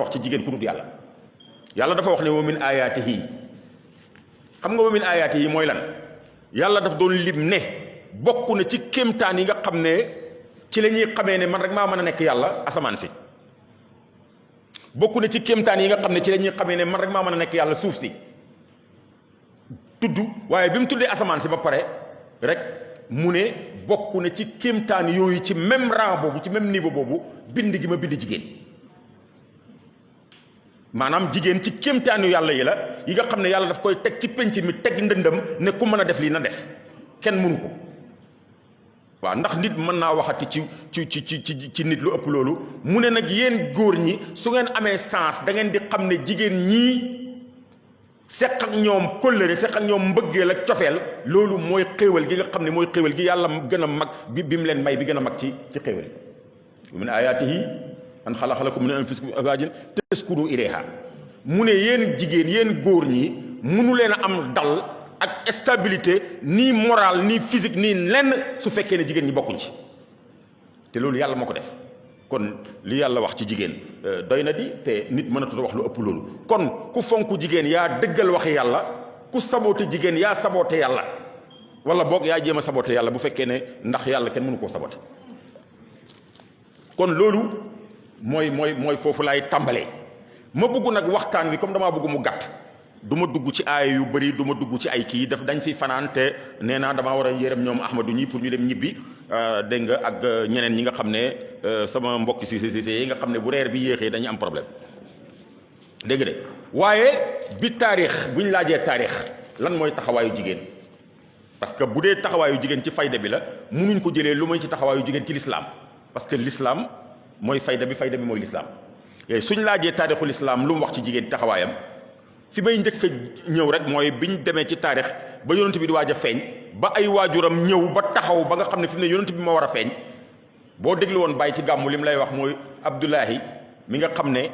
wax ci jigéen ku dul yàlla yàlla dafa wax ne wa min ayaatihi xam nga wa min ayaatihi mooy lan yàlla daf doon lim ne bokk na ci kéemtaan yi nga xam ne ci la ñuy xamee ne man rek maa mën a nekk yàlla asamaan si bokk na ci kéemtaan yi nga xam ne ci la ñuy xamee ne man rek maa mën a nekk yàlla suuf si tudd waaye bi mu tuddee asamaan si ba pare rek mu ne bokk na ci kéemtaan yooyu ci même rang boobu ci même niveau boobu bind gi ma bind jigéen maanaam jigéen ci kéemtaanu yàlla yi la yi nga xam ne yàlla daf koy teg ci penc mi teg ndëndam ne ku mën a def lii na def kenn mënu ko waaw ndax nit mën naa waxati ci nit lu ëpp loolu mu ne nag yéen góor ñi su ngeen amee sens da ngeen di xam ne jigéen ñii seq ak ñoom kóllëre seq ak ñoom mbëggeel ak cofeel loolu mooy xéewal gi nga xam ne mooy xéewal gi yàlla gën a mag bi mu leen may bi gën a mag ci xéewal yi min ayaatihi an xalaqa lakum min anfusikum azwaajan taskunu ilayha mu ne yéen jigéen yéen góor ñi munu leen a am dal ak stabilité nii morale nii physique nii lenn su fekkee ne jigéen ñi bokkuñ ci te loolu yàlla moo ko def kon li yàlla wax ci jigéen doy na di te nit mënatul wax lu ëpp loolu kon ku fonk jigéen yaa dëggal waxi yàlla ku saboote jigéen yaa saboote yàlla wala boog yaa jéem a saboote yàlla bu fekkee ne ndax yàlla kenn mënu koo saboote kon loolu mooy foofu laay tàmbalee ma bëgg nag waxtaan wi comme damaa bëgg mu gàtt du ma dugg ci aaya yu bëri du ma dugg ci ay kii daf dañ fi fanaan te nee naa damaa war a yërëm ñoom Ahmadou ñi pour ñu dem ñibbi dégg nga ak ñeneen ñi nga xam ne sama mbokki si yi nga xam ne bu reer bi yéexee dañuy am problème dégg de waaye bi taarix buñ laajee taarix lan mooy taxawaayu jigéen parce que bu dee taxawaayu jigéen ci fayda bi la munuñ ko jëlee lu mooy ci taxawaayu jigéen ci l'islam parce que l'islam mooy fayda bi mooy l'islam yooyu suñ laajee taarixul islam lu mu wax ci jigéen taxawaayam fi may njëkk a ñëw rek mooy biñ demee ci taarix ba yonent bi di waaj a feeñ ba ay waajuram ñëw ba taxaw ba nga xam ne fi mu ne yonent bi moo war a feeñ boo déglu woon bàyyi ci gàmmu li mu lay wax mooy Abdullahi mi nga xam ne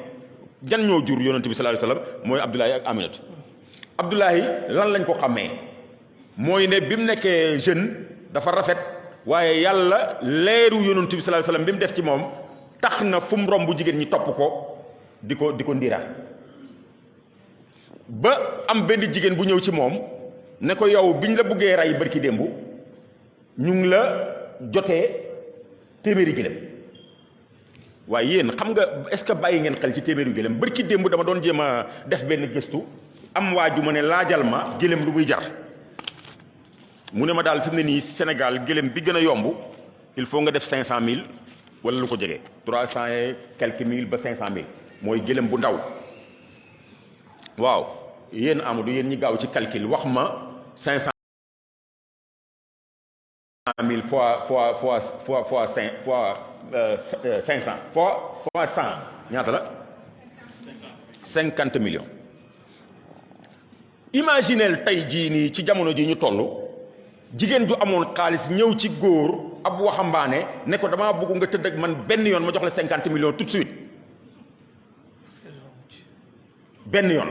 jan ñoo jur yonent bi sallallahu alayhi wasallam mooy Abdullahi ak Aminatu Abdullahi lan lañ ko xàmmee mooy ne bi mu nekkee jeune dafa rafet waaye yàlla leeru yonent bi sallallahu alayhi wasallam bi mu def ci moom tax na fu mu romb jigéen ñi topp ko di ko ndiira ba am benn jigéen bu ñëw ci moom ne ko yow biñ la buggee rey barki démb ñu ngi la jotee téeméeri gëlëm waaye yéen xam nga est-ce que bàyyi ngeen xel ci téeméeri gëlëm barki démb dama doon jéem a def benn gëstu am waa ju ma ne laajal ma gëlëm lu muy jar mu ne ma daal fi mu ne nii Sénégal gëlëm bi gën a yomb il faut nga def 500000 wala lu ko jege 300 et quelques mille ba 500000 mooy gëlëm bu ndaw. waaw yéen Amadou yéen ñi gaaw ci calcul wax ma 500000 fois 500 fois 100 ñaata la 50 millions. imagineel tey jii nii ci jamono ji ñu toll jigéen ju amoon xaalis ñëw ci góor ab waxambaane ne ko damaa bëgg nga tëdd ak man benn yoon ma jox la 50 millions tout de suite benn yoon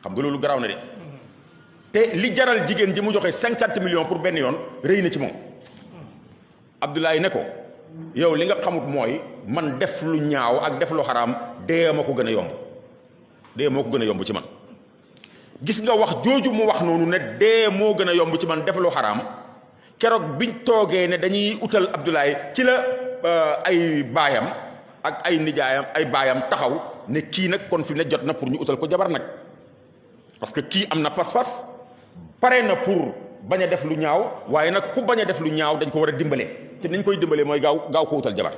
xam nga loolu garaaw na de te li jaral jigéen ji mu joxe 50 millions pour benn yoon rëy na ci moom Abdoulaye ne ko yow li nga xamut mooy man def lu ñaaw ak def lu xaraam dee ma ko gën a yomb dee moo ko gën a yomb ci man gis nga wax jooju mu wax noonu ne dee moo gën a yomb ci man def lu xaraam keroog biñ toogee ne dañuy utal Abdoulaye ci la ay baayam ak ay nijaayam ay baayam taxaw ne kii nag kon fi ne jot na pour ñu utal ko jabar nag parce que kii am na pas-pas pare na pour bañ a def lu ñaaw waaye nag ku bañ a def lu ñaaw dañ ko war a dimbale te nañ koy dimbale mooy gaaw ko utal jabar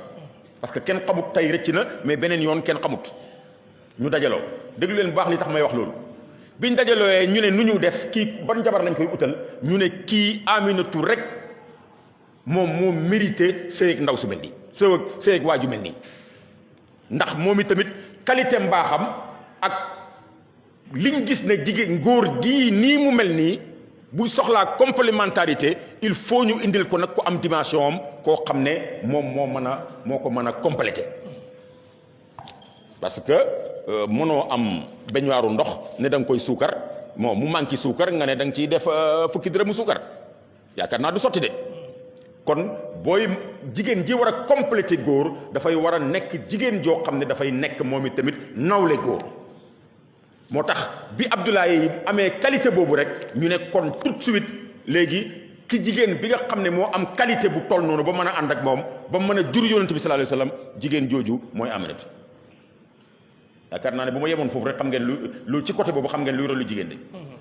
parce que kenn xamut tey rëcc na mais beneen yoon kenn xamut ñu dajaloo déglu leen baax li tax may wax loolu biñ dajalooyee ñu ne nu ñu def kii ban jabar lañ koy utal ñu ne kii Aminatu rek moom moo mérité sëyeeg ndaw su mel nii sëyeeg waa ju mel nii ndax moom i tamit qualité mbaaxam ak liñ gis ne jigéen góor gii nii mu mel nii bu soxlaa complémentarité il faut ñu indil ko nag ku am dimension am koo xam ne moom moo ko mën a complété parce que mënoo am beñuwaaru ndox ne da nga koy suukar moo mu manqué suukar nga ne da nga ciy def fukki dërëmu suukar yaakaar naa du sotti de kon booy jigéen ji war a complété góor dafay war a nekk jigéen joo xam ne dafay nekk moom it tamit nawle góor moo tax bi Abdoulaye amee qualité boobu rek ñu ne kon tout de suite léegi ki jigéen bi nga xam ne moo am qualité bu toll noonu ba mën a ànd ak moom ba mën a jur yonent bi sallallahu alayhi wa sallam jigéen jooju mooy Aminata yaakaar naa ne bu ma yemoon foofu rek xam ngeen lu ci côté boobu xam ngeen luy rôle lu jigéen de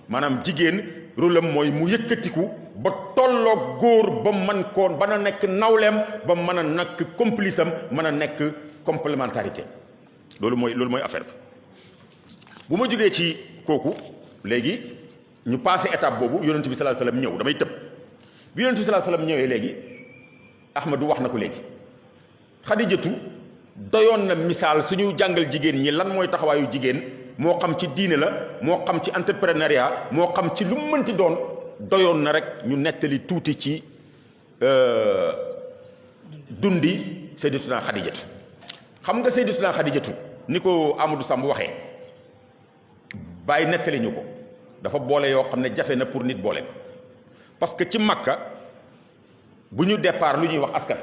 maanaam jigéen rôle am mooy mu yëkkatiku ba tolloog góor ba mën koon ba na nekk nawleem ba mën a nekk complice am mën a nekk complémentarité loolu mooy affaire bi bu ma jógee ci kooku léegi ñu passé étape boobu yonent bi sallallahu alayhi wa sallam ñëw damay tëb bi yonent bi sallallahu alayhi wa sallam ñëwee léegi Ahmadu wax na ko léegi Xadijatu doyoon na misaal suñu jàngal jigéen ñi lan mooy taxawaayu jigéen moo xam ci diine la moo xam ci entrepreneuriat moo xam ci lu mu mënti doon doyoon na rek ñu nettali tuuti ci dundi Sayyidatuna Xadijatu xam nga Sayyidatuna Xadijatu ni ko Amadou Samb waxee bàyyi nettali ñu ko dafa boole yoo xam ne jafe na pour nit boole ko parce que ci Makka bu ñu départ lu ñuy wax askan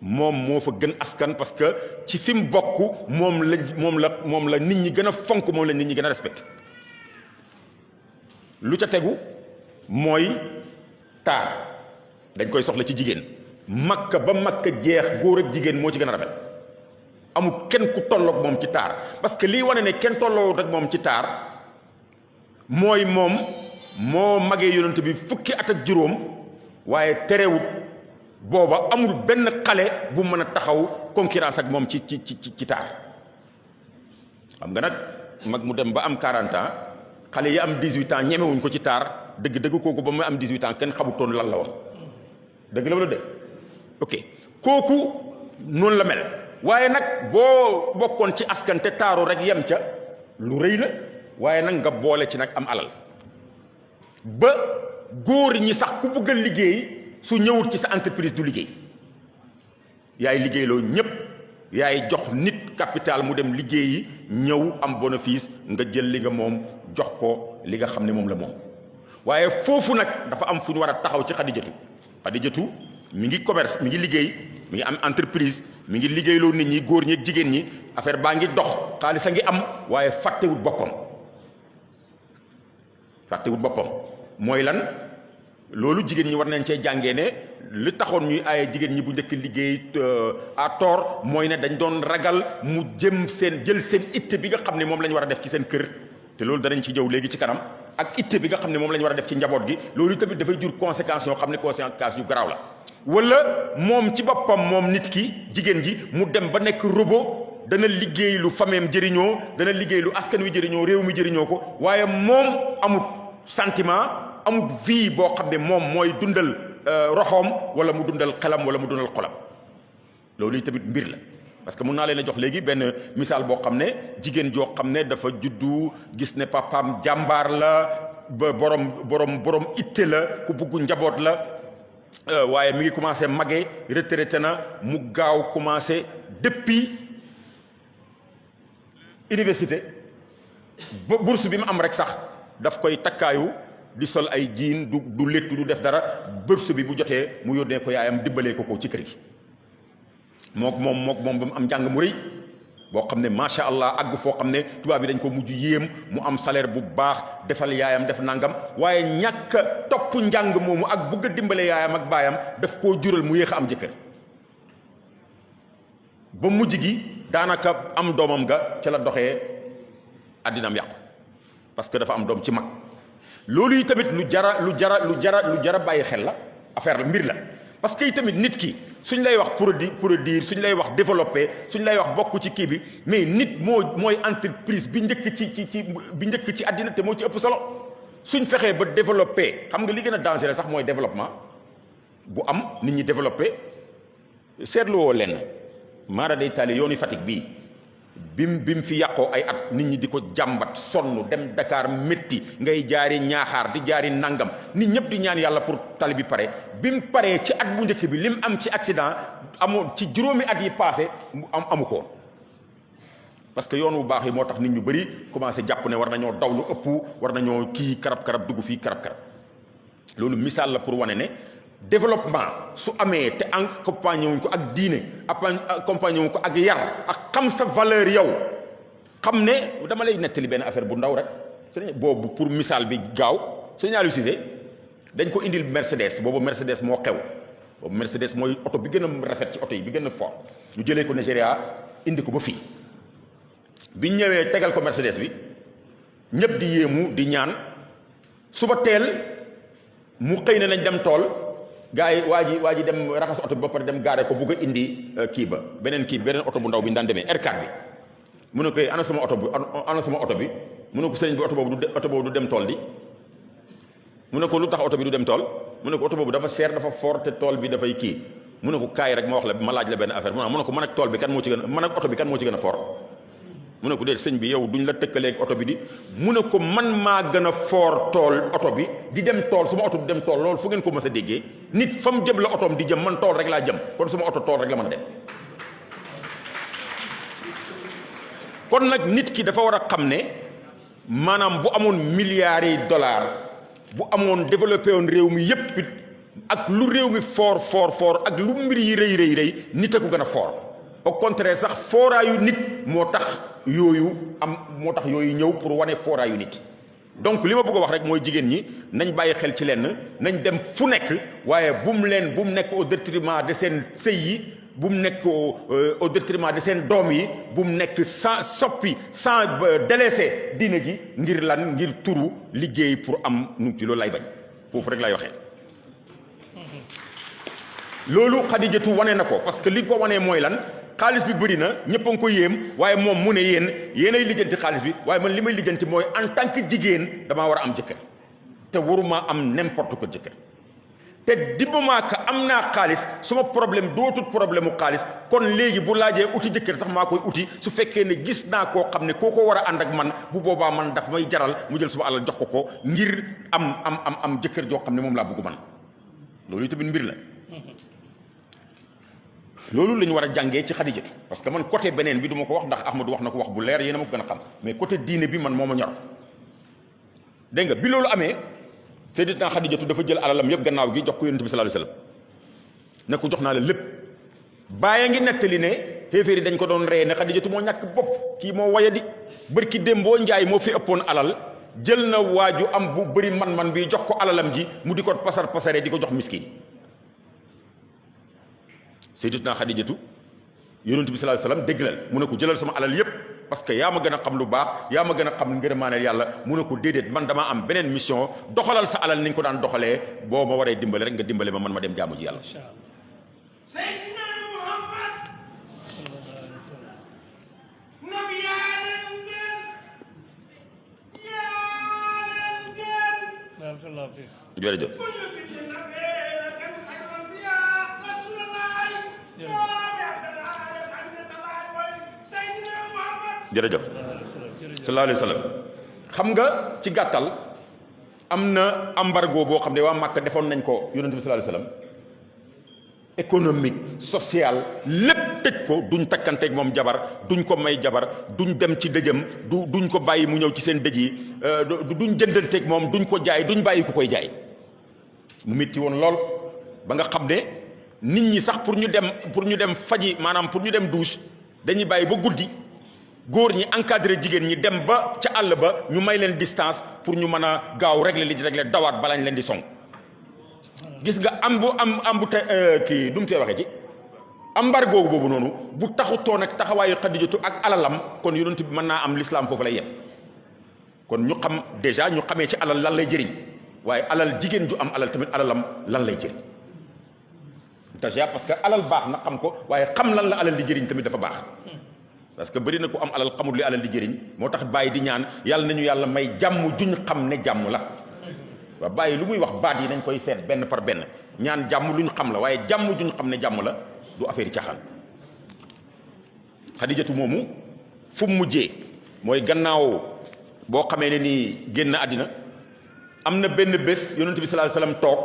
moom moo fa gën askan parce que ci fi mu bokk moom la nit ñi gën a fonk moom la nit ñi gën a respecté lu ca tegu mooy taar dañ koy soxla ci jigéen Makka ba Makka jeex góor ak jigéen moo ci gën a rafet amul kenn ku tolloog moom ci taar parce que lii wane ne kenn tolloog rek moom ci taar mooy moom moo magee yonent bi fukki at ak juróom waaye terewut booba amul benn xale bu mën a taxaw concurrence ak moom ci taar xam nga nag mag mu dem ba am 40 ans xale yi am 18 ans ñemewuñ ko ci taar dëgg kooku ba mu am 18 ans kenn xamutoon lan la woon dëgg la wala de ok kooku noonu la mel waaye nag boo bokkoon ci askan te taaru rek yem ca lu rëy la waaye nag nga boole ci nag am alal ba góor ñi sax ku bëgg a liggéey su ñëwut ci sa entreprise du liggéey yaay liggéeyloo ñëpp yaay jox nit capital mu dem liggéeyi ñëw am bénéfice nga jël li nga moom jox ko li nga xam ne moom la moom waaye foofu nag dafa am fu ñu war a taxaw ci Xadijatu mi ngi commerce mi ngi liggéey mi ngi am entreprise mi ngi liggéeyloo nit ñi góor ñi ak jigéen ñi affaire baa ngi dox xaalis a ngi am waaye fàttewut boppam mooy lan loolu jigéen ñi war nañ cee jàngee ne li taxoon ñuy aaye jigéen ñi bu njëkk liggéey à tort mooy ne dañ doon ragal mu jël seen itte bi nga xam ne moom la ñu war a def ci seen kër te loolu danañ ci jëw léegi ci kanam ak itte bi nga xam ne moom la ñu war a def ci njaboot gi loolu tamit dafay jur conséquences yoo xam ne conséquences yu garaaw la wala moom ci boppam moom nit ki jigéen ji mu dem ba nekk robot dana liggéey lu fameem jëriñoo dana liggéey lu askan wi jëriñoo réew mi jëriñoo ko waaye moom amul sentiment amul vie boo xam ne moom mooy dundal roxoom wala mu dundal xelam wala mu dundal xolam loolu tamit mbir la parce que mun naa leen a jox léegi benn misaal boo xam ne jigéen joo xam ne dafa juddu gis ne papaam jàmbaar la ba borom itte la ku bugg njaboot la waaye mi ngi commencé mage retraité na mu gaaw commencé depuis université ba bourse bi mu am rek sax daf koy takkaayu di sol ay jiin du léttu du def dara bourse bi bu jotee mu yónnee ko yaayam dimbalee ko ci kër gi moom ba mu am njàng mu rëy boo xam ne macha allah àgg foo xam ne tubaab bi dañ ko mujj yéem mu am salaire bu baax defal yaayam def nangam waaye ñàkk topp njàng moomu ak bugg a dimbale yaayam ak baayam daf koo jural mu yéex a am jëkkër ba mujj gi daanaka am doomam ga ca la doxee àddinaam yàqu parce que dafa am doom ci mag loolu yi tamit lu jara bàyyi xel la affaire la mbir la parce que tamit nit ki suñ lay wax produire suñ lay wax développer suñ lay wax bokk ci kii bi mais nit mooy entreprise bi njëkk ci àddina te moo ci ëpp solo suñ fexee ba développer xam nga li gën a dangereux sax mooy développement bu am nit ñi développer seetluwoo lenn maara day taali yoonu Fatick bii bim fi yàqoo ay at nit ñi di ko jàmbat sonn dem Dakar métti ngay jaari ñaaxaar di jaari nangam nit ñëpp di ñaan yàlla pour tali bi pare bim paree ci at bu njëkk bi lim am ci accident amoo ci juróomi at yi passé amu ko parce que yoon wu baax yi moo tax nit ñu bëri commencé jàpp ne war nañoo daw lu ëpp war nañoo kii karab-karab dugg fii karab-karab loolu misaal la pour wane ne développement su amee te accompagné wuñ ko ak diine accompagné wuñ ko ak yar ak xam sa valeur yow xam ne dama lay nettali benn affaire bu ndaw rek sëñ boobu pour misaal bi gaaw sëñ Aliou Cissé dañ ko indil Mercedes boobu Mercedes moo xew boobu Mercedes mooy oto bi gën a rafet ci oto yi bi gën a fort ñu jëlee ko Nigeria indi ko ba fii biñ ñëwee tegal ko Mercedes bi ñëpp di yéemu di ñaan suba teel mu xëy ne nañ dem tool gars yi waa ji dem raxas oto bi ba pare dem gaare ko bugg a indi beneen oto bu ndaw bi ñu daan demee R4 bi mu ne koy ana sama oto bi mu ne ko sëriñ bi oto boobu du dem tool di mu ne ko lu tax oto bi du dem tool mu ne ko oto boobu dafa seer dafa fort te tool bi dafay kii mu ne ko kaay rek ma wax la ma laaj la benn affaire mu ne ko man ak tool bi kan moo ci gën a man ak oto bi kan moo ci gën a fort mu ne ko déet sëñ bi yow duñ la tëkkaleeg oto bi di mu ne ko man maa gën a fort tool oto bi di dem tool suma oto di dem tool loolu fu ngeen ko mës a déggee nit fa mu jëm la otoom di jëm man tool rek laa jëm kon suma oto tool rek la mën a dem kon nag nit ki dafa war a xam ne maanaam bu amoon milliards yi dollars bu amoon développé woon réew mi yépp ak lu réew mi fort ak lu mbir yi rëy nit a ko gën a fort au contraire sax fooraayu nit moo tax yooyu ñëw pour wane fooraayu nit donc li ma bëgg a wax rek mooy jigéen ñi nañ bàyyi xel ci lenn nañ dem fu nekk waaye bu mu nekk au détriment de seen sëy yi bu mu nekk au détriment de seen doom yi bu mu nekk sans délaisser diine gi ngir turu liggéey pour am nu ci loolu lay bañ foofu rek lay waxee loolu Xadijatu wane na ko parce que li ko wanee mooy lan xaalis bi bëri na ñëpp a ngi ko yéem waaye moom mu ne yéenay lijjanti xaalis bi waaye man li may lijjanti mooy en tant que jigéen damaa war a am jëkkër te waruma am n'importe quoi jëkkër te di moment que am naa xaalis suma problème dootut problème mu xaalis kon léegi bu laajee uti jëkkër sax maa koy uti su fekkee ne gis naa koo xam ne koo ko war a ànd ak man bu boobaa man daf may jaral mu jël suma alal jox ko ngir am jëkkër joo xam ne moom laa bëgg man loolu tamit mbir la loolu la ñu war a jàngee ci Xadijatu parce que man côté beneen bi du ma ko wax ndax Ahmadou wax na ko wax bu leer yéen a ma ko gën a xam mais côté diine bi man moo ma ñor dégg nga bi loolu amee Sayyidatuna Xadijatu dafa jël alalam yëpp gannaaw gi jox ko Yonent bi sallallahu alayhi wasallam ne ko jox naa la lépp bàyyi ngi nettali ne xéeféer yi dañ ko doon ree ne Xadijatu moo ñàkk bopp kii moo waya di bërki démboo njaay moo fi ëppoon alal jël na waaju am bu bëri man-man bi jox ko alalam ji mu di ko pasaree di ko jox miskin Sayyidatuna Xadijatu Yonent bi sallallahu alayhi wasallam dégglal mu ne ko jëlal sama alal yépp parce que yaa ma gën a xam lu baax yaa ma gën a xam ngërëmaaneel yàlla mu ne ko déedéet man damaa am beneen mission doxalal sa alal ni nga ko daan doxalee boo ma waree dimbale rek nga dimbale ma man ma dem jaamu ji yàlla Seydina Muhammad nabi yaa leen gën jërëjëf jërëjëf sallallahu alayhi wa sallam xam nga ci gàttal am na embargo boo xam ne waa Màkka defoon nañ ko Yonent bi sallallahu alayhi wa sallam économique social lépp tëj ko duñ takkanteeg moom jabar duñ ko may jabar duñ dem ci dëjëm duñ ko bàyyi mu ñëw ci seen dëj yi duñ jëndanteeg moom duñ ko jaay duñ bàyyi ku koy jaay mu métti woon lool ba nga xam ne nit ñi sax pour ñu dem faji maanaam pour ñu dem douche dañuy bàyyi ba guddi góor ñi encadré jigéen ñi dem ba ca àll ba ñu may leen distance pour ñu mën a gaaw régler li ci régler dawaat balaañ leen di song gis nga kii du mu tee waxee ci embargo boobu noonu bu taxutoon ak taxawaayu Xadijatu ak alalam kon yonent bi mën naa am l'islam foofu lay yem kon ñu xam déjà ñu xamee ci alal lan lay jëriñ waaye alal jigéen ju am alal tamit alalam lan lay jëriñ déjà parce que alal baax na xam ko waaye xam lan la alal di jëriñ tamit dafa baax parce que bëri na ku am alal xamul li alal di jëriñ moo tax bàyyi di ñaan yàlla nañu yàlla may jàmm juñ xam ne jàmm la waaw bàyyi lu muy wax baat yi nañ koy seet benn par benn ñaan jàmm luñ xam la waaye jàmm juñ xam ne jàmm la du affaire yi caaxaan Xadijatu moomu fu mu mujjee mooy gannaaw boo xamee ne nii génn àddina am na benn bés yonent bi sallallahu alayhi wasallam toog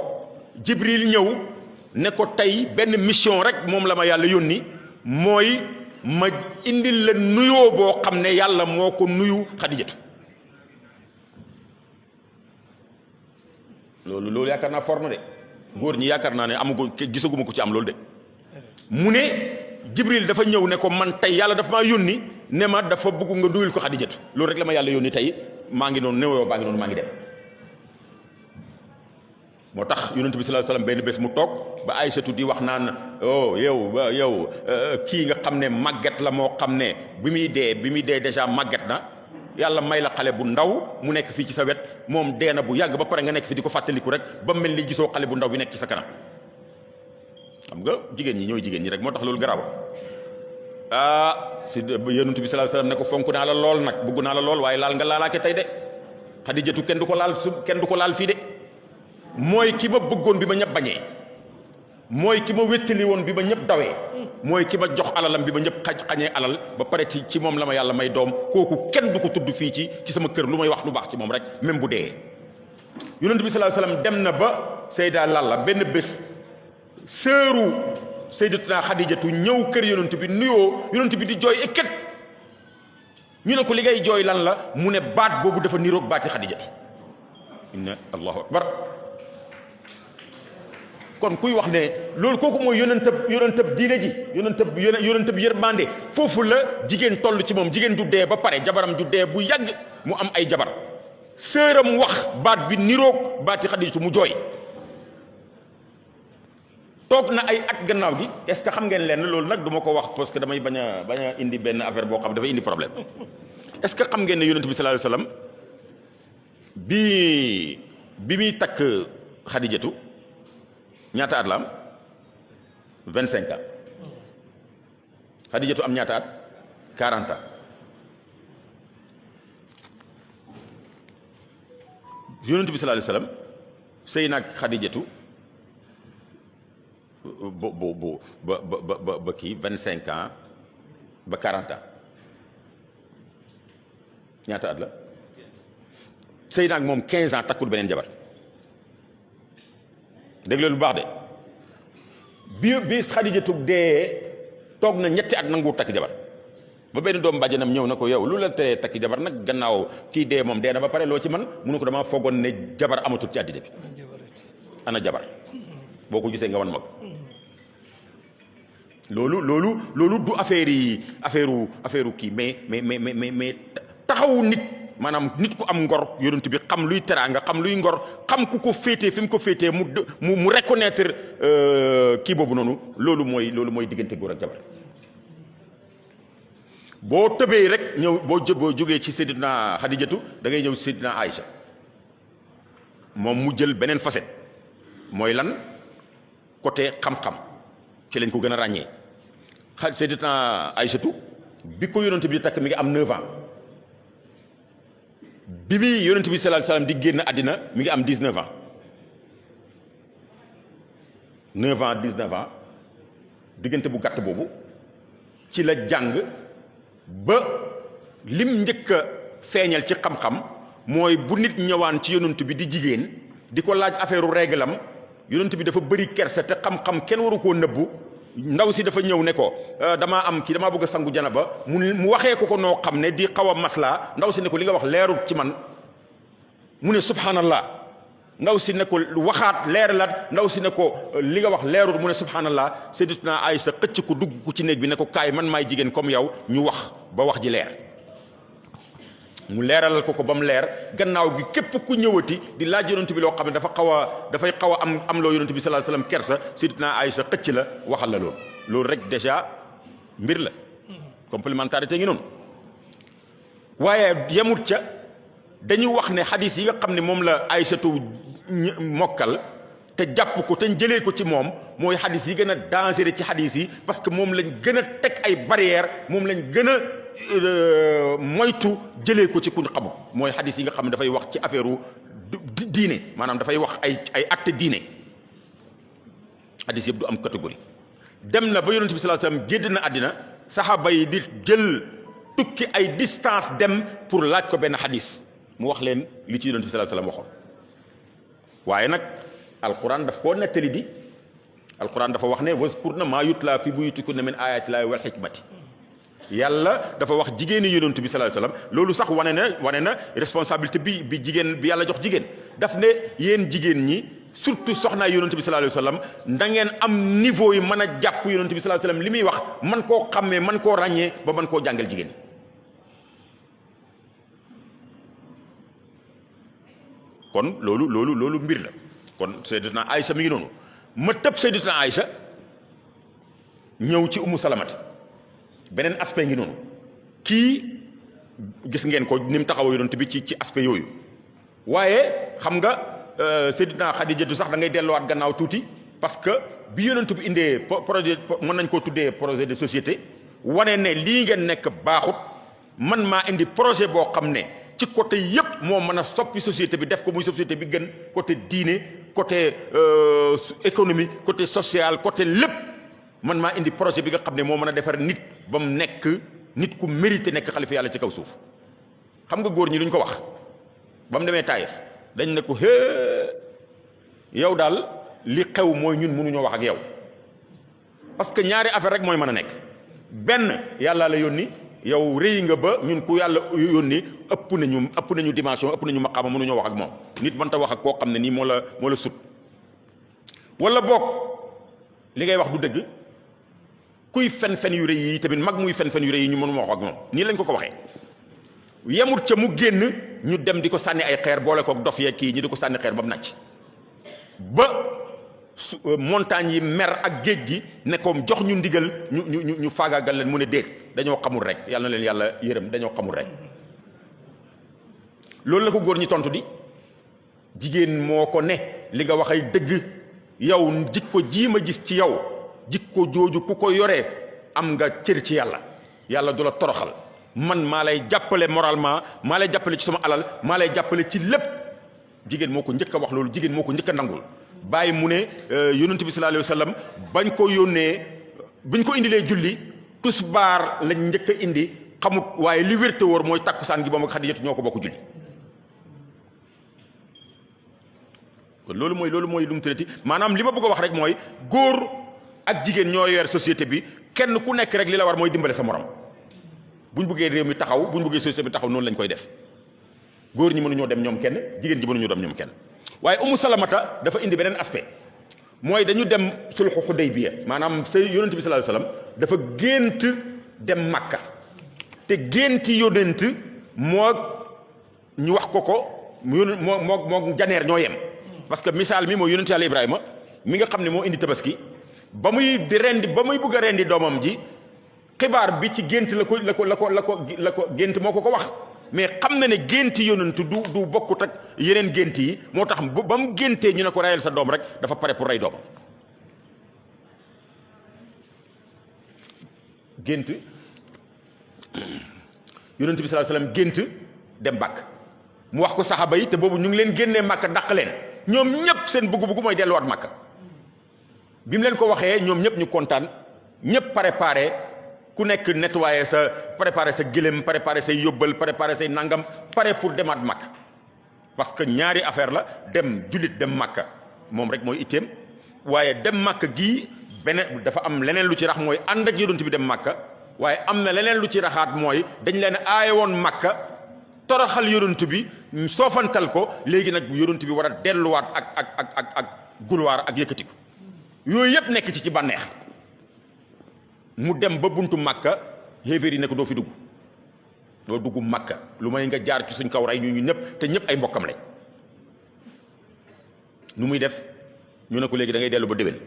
Jibril ñëw ne ko tey benn mission rek moom la ma yàlla yónni mooy ma indil la nuyoo boo xam ne yàlla moo ko nuyu Xadijatu loolu yaakaar naa forme de góor ñi yaakaar naa ne amagu gisaguma ko ci am loolu de mu ne Jibril dafa ñëw ne ko man tey yàlla dafa maa yónni ne ma dafa bëgg nga nuyul ko Xadijatu loolu rek la ma yàlla yónni tey maa ngi noonu néewoo baa ngi noonu maa ngi dem moo tax yonent bi sallallahu alayhi wasallam benn bés mu toog ba Aysatu di wax naan oh yow kii nga xam ne màgget la moo xam ne bi muy dee déjà màgget na yàlla may la xale bu ndaw mu nekk fii ci sa wet moom dee na bu yàgg ba pare nga nekk fi di ko fàttaliku rek ba mel ni gisoo xale bu ndaw bi nekk ci sa kanam xam nga jigéen ñi ñooy jigéen ñi rek moo tax loolu garaaw si yonent bi sallallahu alayhi wasallam ne ko fonk naa la lool nag bëgg naa la lool waaye laal nga laalaake tey de Xadijatu kenn du ko laal fii de mooy ki ma bëggoon bi ma ñëpp bañee mooy ki ma wéttali woon bi ma ñëpp dawee mooy ki ma jox alalam bi ma ñëpp xañee alal ba pare ci moom la ma yàlla may doom kooku kenn du ko tudd fii ci sama kër lu may wax lu baax ci moom rek même bu dee yonent bi sallallahu alayhi wasallam dem na ba Sayda Lalla benn bés sëru Sayyidatuna Xadijatu ñëw kër yonent bi nuyoo yonent bi di jooy ekkat ñu ne ko li ngay jooy lan la mu ne baat boobu dafa niroog baati Xadijatu inna allahu akbar kon kuy wax ne loolu kooku mooy yonentab diine ji yonentab yërmande foofu la jigéen toll ci moom jigéen ju dee ba pare jabaram ju dee bu yàgg mu am ay jabar sëram wax baat bi niroog baati Xadijatu mu jooy toog na ay at gannaaw gi est-ce que xam ngeen leen loolu nag du ma ko wax parce que damay bañ a indi benn affaire boo xam dafay indi problème est-ce que xam ngeen ne yonent bi sallallahu alayhi wasallam bi muy takk Xadijatu ñaata at la am 25 ans Xadijatu am ñaata at 40 ans yonent bi sallallahu alayhi wasallam sëy naag Xadijatu ba kii 25 ans ba 40 ans ñaata at la sëy naag moom 15 ans takkul beneen jabar dégg lu baax de bi Xadijatu dee toog na ñetti at nangu takk jabar ba benn doom bàjjanam ñëw na ko yow lu la teree takki jabar nag gannaaw kii dee moom dee na ba pare loo ci man mu ne ko damaa foogoon ne jabar amatul ci àddina bi ana jabar boo ko gisee nga wan ma ko loolu du affaire kii mais taxawu nit maanaam nit ku am ngor yonent bi xam luy teraanga xam luy ngor xam ku ko féetee fi mu ko féetee mu reconnaître kii boobu noonu loolu mooy diggante góor ak jabar boo tëbee rek ñëw boo jógee ci Seydina Xadijatu da ngay ñëw Seydina Aïcha moom mu jël beneen facette mooy lan côté xam-xam ci lañ ko gën a ràññee Seydina Aïchatu bi ko yonent bi di takk mi ngi am 9 ans bi muy yonent bi sallallahu alayhi wasallam di génn àddina mi ngi am 19 ans 9 ans 19 ans diggante bu gàtt boobu ci la jàng ba lim njëkk a feeñal ci xam-xam mooy bu nit ñëwaan ci yonent bi di jigéen di ko laaj affaire u réglam yonent bi dafa bëri kersa te xam-xam kenn waru koo nëbbu ndaw si dafa ñëw ne ko damaa bëgg a sangu janaba mu waxee ko noo xam ne di xaw a maslaa ndaw si ne ko li nga wax leerut ci man mu ne subhanallah ndaw si ne ko waxaat leer la ndaw si ne ko li nga wax leerut mu ne subhanallah sayyidatuna Aïcha xëcc ko dugg ko ci néeg bi ne ko kaay man maay jigéen comme yow ñu wax ba wax ji leer mu leeralal ko ba mu leer gannaaw gi képp ku ñëwati di laaj yonent bi loo xam ne dafay xaw a am loo yonent bi sallallahu alayhi wasallam kersa sayyidatuna Aïcha xëcc la waxal la loolu rek déjà mbir la complémentarité ngi noonu waaye yemut ca dañu wax ne xadis yi nga xam ne moom la Aïchatu mokkal te jàpp ko te jëlee ko ci moom mooy xadis yi gën a dangereux ci xadis yi parce que moom lañ gën a teg ay barrières moom lañ gën a moytu jëlee ko ci kuñ xamu mooy xadis yi nga xam ne dafay wax ci affaire u diine maanaam dafay wax ay acte diine xadis yëpp du am catégorie dem na ba yonent bi sallallahu alayhi wasallam gédd na àddina saxaaba yi di jël tukki ay distance dem pour laaj ko benn xadis mu wax leen li ci yonent bi sallallahu alayhi wasallam waxoon waaye nag alquran daf koo nettali di alquran dafa wax ne wazkurna maa yutla fi buyutikunna min ayatillahi wal hikmati yàlla dafa wax jigéeni yonent bi sallallahu alayhi wasallam loolu sax wane na responsabilité bi jigéen bi yàlla jox jigéen daf ne yéen jigéen ñi surtout soxnaa yonent bi sallallahu alayhi wa sallam da ngeen am niveau yi mën a jàpp yonent bi sallallahu alayhi wa sallam li muy wax man koo xàmmee man koo ràññee ba man koo jàngal jigéen kon loolu mbir la kon Sayyidatuna Aïcha mi ngi noonu ma tëb Sayyidatuna Aïcha ñëw ci Ummu Salamata beneen aspect ngi noonu kii gis ngeen ko ni mu taxaw yonent bi ci aspect yooyu waaye xam nga Sayyidatuna Xadijatu sax da ngay delluwaat gannaaw tuuti parce que bi yonent bi indee projet mën nañ koo tuddee projet de société wane ne lii ngeen nekk baaxut man maa indi projet boo xam ne ci côté yëpp moo mën a soppi société bi def ko muy société bi gën côté diine côté économie côté social côté lépp man maa indi projet bi nga xam ne moo mën a defar nit ba mu nekk nit ku mérité nekk xalifa yàlla ci kaw suuf xam nga góor ñi luñ ko wax ba mu demee Taïf dañ ne ko yow daal li xew mooy ñun mënuñoo wax ak yow parce que ñaari affaire rek mooy mën a nekk benn yàlla la yónni yow rëy nga ba ñun ku yàlla yónni ëpp nañu dimension ëpp nañu maqaama mënuñoo wax ak moom nit mënta wax ak koo xam ne nii moo la sut wala boog li ngay wax du dëgg kuy fen yu rëy yi tamit mag muy fen yu rëy yi ñu mënuma wax ak moom nii lañ ko waxee yemut ca mu génn ñu dem di ko sànni ay xeer boole kook dof yeeg kii ñi di ko sànni xeer ba mu nàcc ba montagne yi mer ak géej gi ne ko jox ñu ndigal ñu faagaagal leen mu ne déet dañoo xamul rek yàlla na leen yàlla yërëm dañoo xamul rek loolu la ko góor ñi tontu di jigéen moo ko ne li nga wax ay dëgg yow jikko jii ma gis ci yow jikko jooju ku ko yoree am nga cër ci yàlla du la toroxal man maa lay jàppale moralement maa lay jàppale ci sama alal maa lay jàppale ci lépp jigéen moo ko njëkk a wax loolu jigéen moo ko njëkk a nangul bàyyi mu ne yonent bi sallallahu alayhi wa sallam bañ ko yónnee biñ ko indilee julli tusbaar lañ njëkk a indi xamut waaye li wér te wóor mooy takkusaan gi moom ak Xadijatu ñoo ko bokk julli kon loolu mooy lu mu tëddati maanaam li ma bëgg a wax rek mooy góor ak jigéen ñoo yor société bi kenn ku nekk rek li la war mooy dimbale sa morom buñ bëggee réew mi taxaw buñ bëggee société bi taxaw noonu lañ koy def góor ñi mënuñoo dem ñoom kenn jigéen ji mënuñoo dem ñoom kenn waaye Ummu Salamata dafa indi beneen aspect mooy dañu dem sulhu Hudaybiya maanaam say yonent bi sallallahu alayhi wasallam dafa gént dem Makka te génti yonent moo ñu wax ko moo janeer ñoo yem parce que misaal mi mooy yonent yàlla Ibrahima mi nga xam ne moo indi tabaski ba muy bëgg a rendi doomam ji xibaar bi ci gént la ko gént moo ko wax mais xam na ne génti yonent du bokkut ak yeneen gént yi moo tax ba mu géntee ñu ne ko reyal sa doom rek dafa pare pour rey doomam gént yonent bi sallallahu alayhi wasallam gént dem Makka mu wax ko saxaaba yi te boobu ñu ngi leen génnee Makka dàq leen ñoom ñëpp seen bëgg-bëgg mooy delluwaat Makka bi mu leen ko waxee ñoom ñëpp ñu kontaan ñëpp préparé ku nekk nettoyé préparé sa gëlëm préparé say yóbbal préparé say nangam pare pour demaat Makka parce que ñaari affaire la dem jullit dem Makka moom rek mooy itteem waaye dem Makka gii beneen dafa am leneen lu ci rax mooy ànd ak yonent bi dem Makka waaye am na leneen lu ci raxaat mooy dañ leen aaye woon Makka toroxal yonent bi soofantal ko léegi nag yonent bi war a delluwaat ak gulwaar ak yëkkatiku yooyu yëpp nekk ci bànneex mu dem ba buntu Makka xéeféer yi ne ko doo fi dugg Makka lu may nga jaar ci suñ kaw rey ñu ñëpp te ñëpp ay mbokkam lañ nu muy def ñu ne ko léegi da ngay dellu ba déwén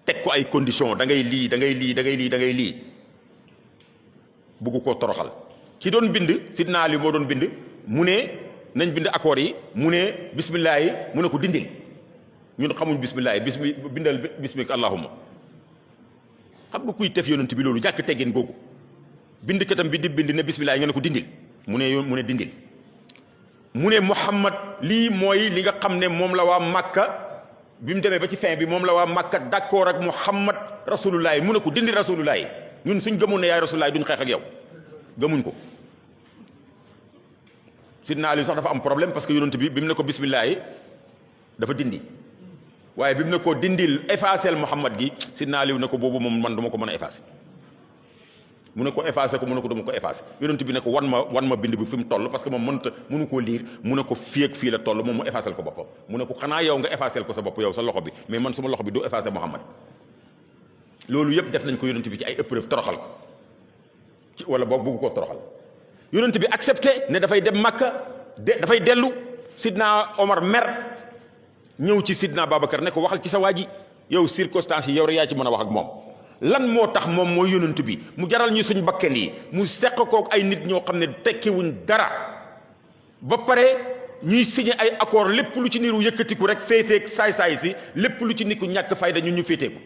teg ko ay condition da ngay lii bugg koo toroxal ki doon bind Sidna Ali moo doon bind mu ne nañ bind accord yi mu ne bismillah yi mu ne ko dindil ñun xamuñ bismillah yi bindal bismika allahumma xam nga kuy tef yonent bi loolu ñàkk teggin googu bind katam bi di bind ne bismillah nga ne ko dindil mu ne dindil mu ne Muhammad lii mooy li nga xam ne moom la waa Makka bi mu demee ba ci fin bi moom la waa Makka d'accord ak Muhammad rasulullah mu ne ko dindil rasulullah ñun suñ gëmoon ne yaay rasulullah duñ xeex ak yow gëmuñ ko Sidna Ali sax dafa am problème parce que yonent bi mu ne ko bismillah dafa dindi waaye bi mu ne ko dindil effacer Muhammad gi Sidna Ali ne ko boobu moom man duma ko mën a effacer mu ne ko effacé ko mu ne ko dama ko effacé yonent bi ne ko wan ma bind bi fi mu toll parce que moom mënu koo liir mu ne ko fii ak fii la toll moom mu effacé ko boppam mu ne ko xanaa yow nga effacé ko sa bopp yow sa loxo bi mais man suma loxo bi doo effacé Muhammad loolu yëpp def nañ ko yonent bi ci ay épreuve toroxal ko ci wala boog bëgg koo toroxal yonent bi accepté ne dafay dem Makka dafay dellu Sidna Omar mer ñëw ci Sidna Babacar ne ko waxal ci sa waa ji yow circonstances yi yow rek yaa ci mën a wax ak moom lan moo tax moom mooy yonent bi mu jaral ñu suñ bakken yi mu seq kook ay nit ñoo xam ne tekkiwuñ dara ba pare ñuy signé ay accord lépp lu ci niru yëkkatiku rek féeteeg saay-saay si lépp lu ci niku ñàkk fayda ñun ñu féeteeku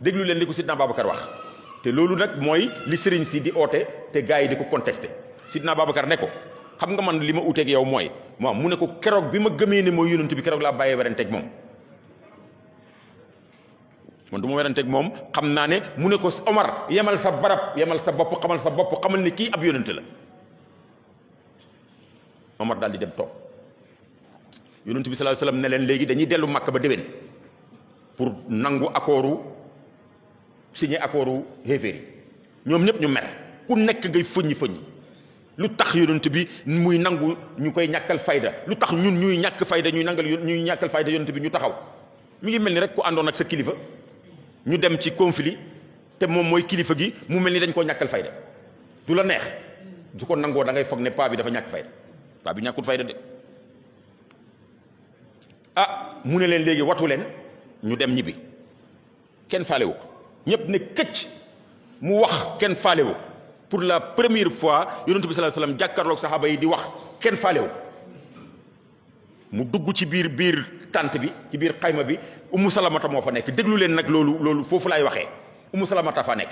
déglu leen li ko Sidna Babacar wax te loolu nag mooy li sëriñ si di oote te gars yi di ko contesté Sidna Babacar ne ko xam nga man li ma uteeg yow mooy moom mu ne ko keroog bi ma gëmee ne mooy yonent bi keroog laa bàyyee weranteeg moom man du ma weranteeg moom xam naa ne mu ne ko Omar yemal sa barab yemal sa bopp xamal ne kii ab yonent la Omar daal di dem toog yonent bi sallallahu alayhi wasallam ne leen léegi dañuy dellu Makka ba déwén pour nangu accordu signé accordu xéeféer yi ñoom ñëpp ñu mer ku nekk ngay fëññi lu tax yonent bi muy nangu ñu koy ñàkkal fayda lu tax ñun ñuy ñàkk fayda ñuy ñàkkal fayda yonent bi ñu taxaw mi ngi mel ni rek ku àndoon ak sa kilifa ñu dem ci conflit te moom mooy kilifa gi mu mel ni dañ koo ñàkkal fayda du la neex du ko nangoo da ngay foog ne paa bi dafa ñàkk fayda paa bi ñàkkul fayda de mu ne leen léegi watu leen ñu dem ñibbi kenn faalewu ko ñëpp ne këcc mu wax kenn faalewu ko pour la première fois yonent bi sallallahu alayhi wasallam jàkkaarloog saxaaba yi di wax kenn faalewu mu dugg ci biir tànt bi ci biir xayma bi Ummu Salamata moo fa nekk déglu leen nag loolu foofu laay waxee Ummu Salamata fa nekk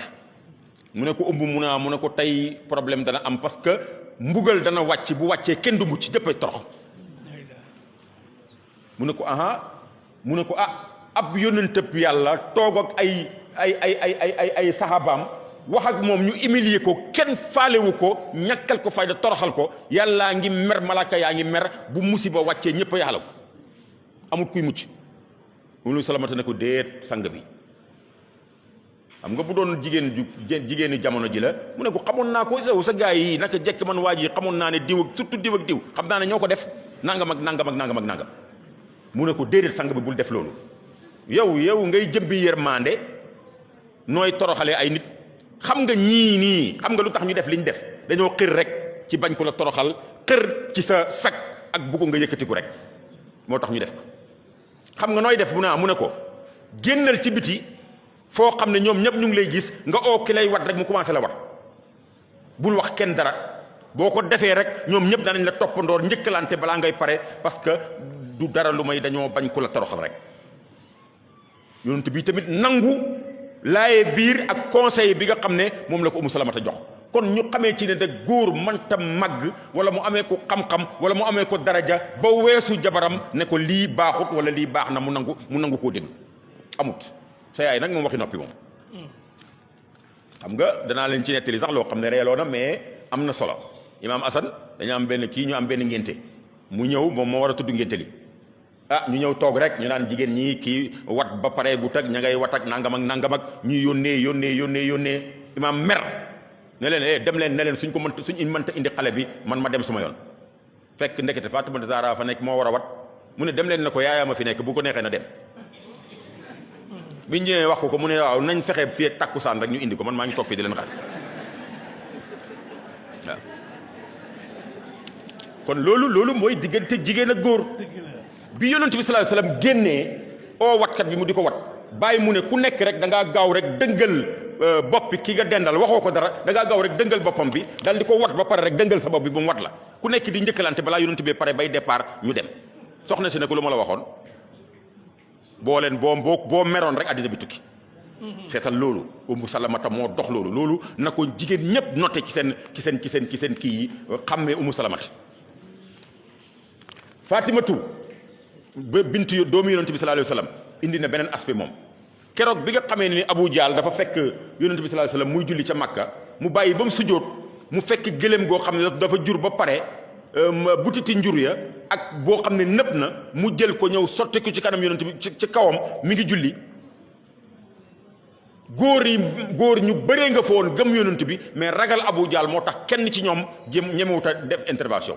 mu ne ko mu ne ko tey problème dana am parce que mbugal dana wàcc bu wàccee kenn du mucc jëppay torox mu ne ko ab yonentëb yàlla toog ak ay saxaabaam wax ak moom ñu humilier ko kenn faalewu ko ñàkkal ko fayda toroxal ko yàllaa ngi mer malaaka yaa ngi mer bu musiba wàccee ñëpp a yàlla ko amul kuy mucc Ummu Salamata ne ko déet sang bi xam nga bu doon jigéenu jamono ji la mu ne ko xamoon naa ko sa gaa yi naka jekk man waa ji xamoon naa ne diw ak surtout diw ak diw xam naa ne ñoo ko def nangam ak nangam mu ne ko déedéet sang bi bul def loolu yow ngay jëmbi yërmande nooy toroxalee ay nit xam nga ñii nii xam nga lu tax ñu def li ñu def dañoo xër rek ci bañ ko la toroxal xër ci sa sag ak bugg nga yëkkatiku rek moo tax ñu def ko xam nga nooy def mu ne ko génnal ci biti foo xam ne ñoom ñëpp ñu ngi lay gis nga oo ki lay wat rek mu commencé la wat bul wax kenn dara boo ko defee rek ñoom ñëpp danañ la toppandoor njëkkalante balaa ngay pare parce que du dara lu may dañoo bañ ko la toroxal rek yonent bi tamit nangu laaye biir ak conseil bi nga xam ne moom la ko Ummu Salamata jox kon ñu xamee ci ne de góor mënta màgg wala mu amee ko xam-xam wala mu amee ko daraja ba weesu jabaram ne ko lii baaxut wala lii baax na mu nangu koo déglu amut sa yaay nag moom waxi noppi moom xam nga danaa leen ci nettali sax loo xam ne reeloo na mais am na solo Imaam Assane dañu am benn ñu am benn ngénte mu ñëw moom moo war a tudd ngénte li ñu ñëw toog rek ñu naan jigéen ñi kii wat ba pare gu tag ña ngay wat ak nangam ak ñuy yónnee imaam mer ne leen dem leen ne leen suñ mënta indi xale bi man ma dem suma yoon fekk ndekete Fatimata Zahra fa nekk moo war a wat mu ne dem leen ne ko yaayaa ma fi nekk bu ko neexee na dem biñ ñëwee wax ko mu ne waaw nañ fexe fii ak takkusaan rek ñu indi ko man maa ngi toog fii di leen xaar waaw kon loolu mooy diggante jigéen ak góor bi yonent bi sallallahu alayhi wasallam génnee oo watkat bi mu di ko wat bàyyi mu ne ku nekk rek da ngaa gaaw rek dëngal boppi ki nga dendal waxoo ko dara da ngaa gaaw rek dëngal boppam bi dal di ko wat ba pare rek dëngal sa bopp bi ba mu wat la ku nekk di njëkkalante balaa yonent bi pare bay départ ñu dem soxna si ne ko lu ma la waxoon boo meroon rek àddina bi tukki seetal loolu Ummu Salamata moo dox loolu na ko jigéen ñëpp noté ci seen kii yi xàmmee Ummu Salamata Fatimatu ba bintu doomu yonent bi sallallahu alayhi wasallam indi na beneen aspect moom keroog bi nga xamee ni Abu Jaal dafa fekk yonent bi sallallahu alayhi wasallam muy julli ca Makka mu bàyyi ba mu sujjóot mu fekk gëléem goo xam ne dafa jur ba pare butiti njur ya ak boo xam ne nëpp na mu jël ko ñëw sotti ko ci kanam yonent bi ci kawam mi ngi julli góor ñu bëree nga fa woon gëm yonent bi mais ragal Abu Jahl moo tax kenn ci ñoom ñemewut a def intervention.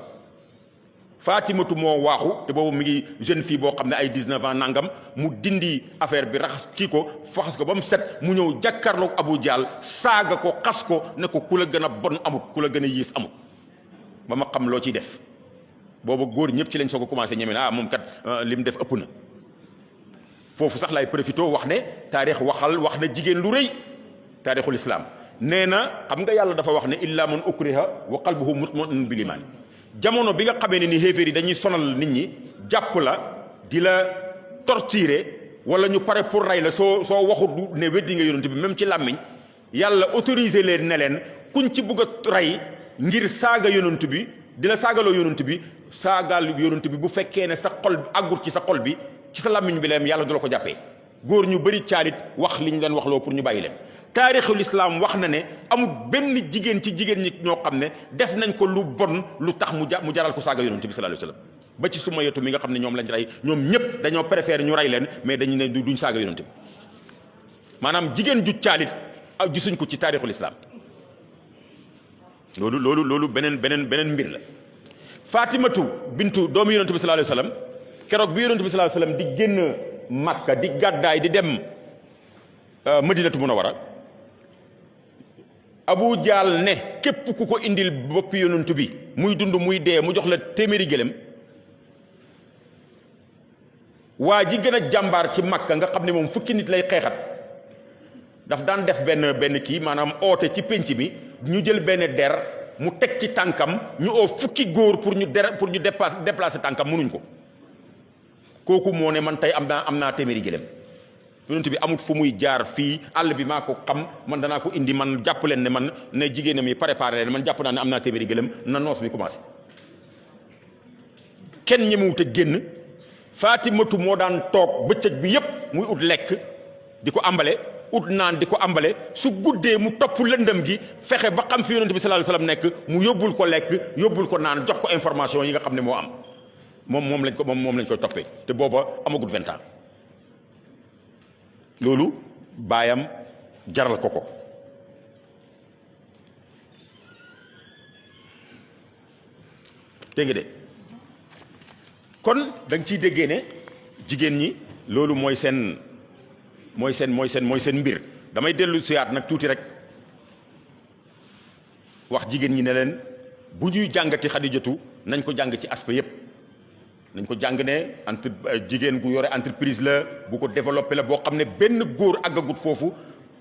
Fatimatu moo waaxu te boobu mi ngi jeune fille boo xam ne ay 19 ans nangam mu dindi affaire bi raxas kii ko faxas ko ba mu set mu ñëw jàkkaarloog Abu Jahl saaga ko xas ko ne ko ku la gën a bon amut ku la gën a yiis amut ba ma xam loo ciy def boobu góor ñëpp ci lañ soog a commencé ñeme ne moom kat li mu def ëpp na. foofu sax lay profité wax ne taarix wax na jigéen lu rëy taarixul islam nee na xam nga yàlla dafa wax ne illa man ukriha wa qalbuhu mutma'innun bil iman jamono bi nga xamee ne ni xéeféer yi dañuy sonal nit ñi jàpp la di la torturer wala ñu pare pour rey la soo waxut ne weddi nga yonent bi même ci làmmiñ yàlla autorisé leen ne leen kuñ ci bugg a rey ngir saaga yonent bi di la saagaloo yonent bi saagaal yonent bi bu fekkee ne sa xol àggut ci sa xol bi ci sa làmmiñ bi leen yàlla du la ko jàppee góor ñu bëri caalit wax li ñu leen wax loo pour ñu bàyyi leen. taarixul islam wax na ne amul benn jigéen ci jigéen ñi ñoo xam ne def nañ ko lu bon lu tax mu jaral ko saaga yonent bi sallallahu alayhi wasallam ba ci suma yetu mi nga xam ne ñoom lañ rey ñoom ñëpp dañoo préféré ñu rey leen mais dañu ne duñ saaga yonent bi maanaam jigéen ju caalit gisuñ ko ci taarixul islam loolu beneen mbir la. Fatimatu bintu doomu yonent bi sallallahu alayhi wasallam keroog bi yonent bi sallallahu alayhi wasallam di génn Makka di gàddaay di dem Madinatu Munawwara Abu Jahl ne képp ku ko indil boppi yonent bi muy dund muy dee mu jox la téeméeri gëlëm waa ji gën a jàmbaar ci Makka nga xam ne moom fukki nit lay xeexat daf daan def benn kii maanaam oote ci pénc mi ñu jël benn der mu teg ci tànkam ñu oo fukki góor pour ñu déplacer tànkam mënuñ ko kooku moo ne man tey am naa téeméeri gëlëm yonent bi amut fu muy jaar fii àll bi maa ko xam man danaa ko indi man jàpp leen ne man ne jigéenam yi préparé leen man jàpp naa ne am naa téeméeri gëlëm na noos bi commencé kenn ñemewut a génn Fatimatu moo daan toog bëccëg bi yépp muy ut lekk di ko ambale ut naan di ko ambale su guddee mu topp lëndëm gi fexe ba xam fi yonent bi sallallahu alayhi wasallam nekk mu yóbbul ko lekk yóbbul ko naan jox ko information yi nga xam ne moo am moom lañ koy toppee te booba amagut 20 ans loolu baayam jaral ko dégg nga de kon da nga ciy déggee ne jigéen ñi loolu mooy seen mbir damay dellu siyaat nag tuuti rek wax jigéen ñi ne leen bu ñuy jàngati Xadijatu nañ ko jàng ci aspect yépp nañ ko jàng ne jigéen gu yore entreprise la bu ko développé la boo xam ne benn góor àggagut foofu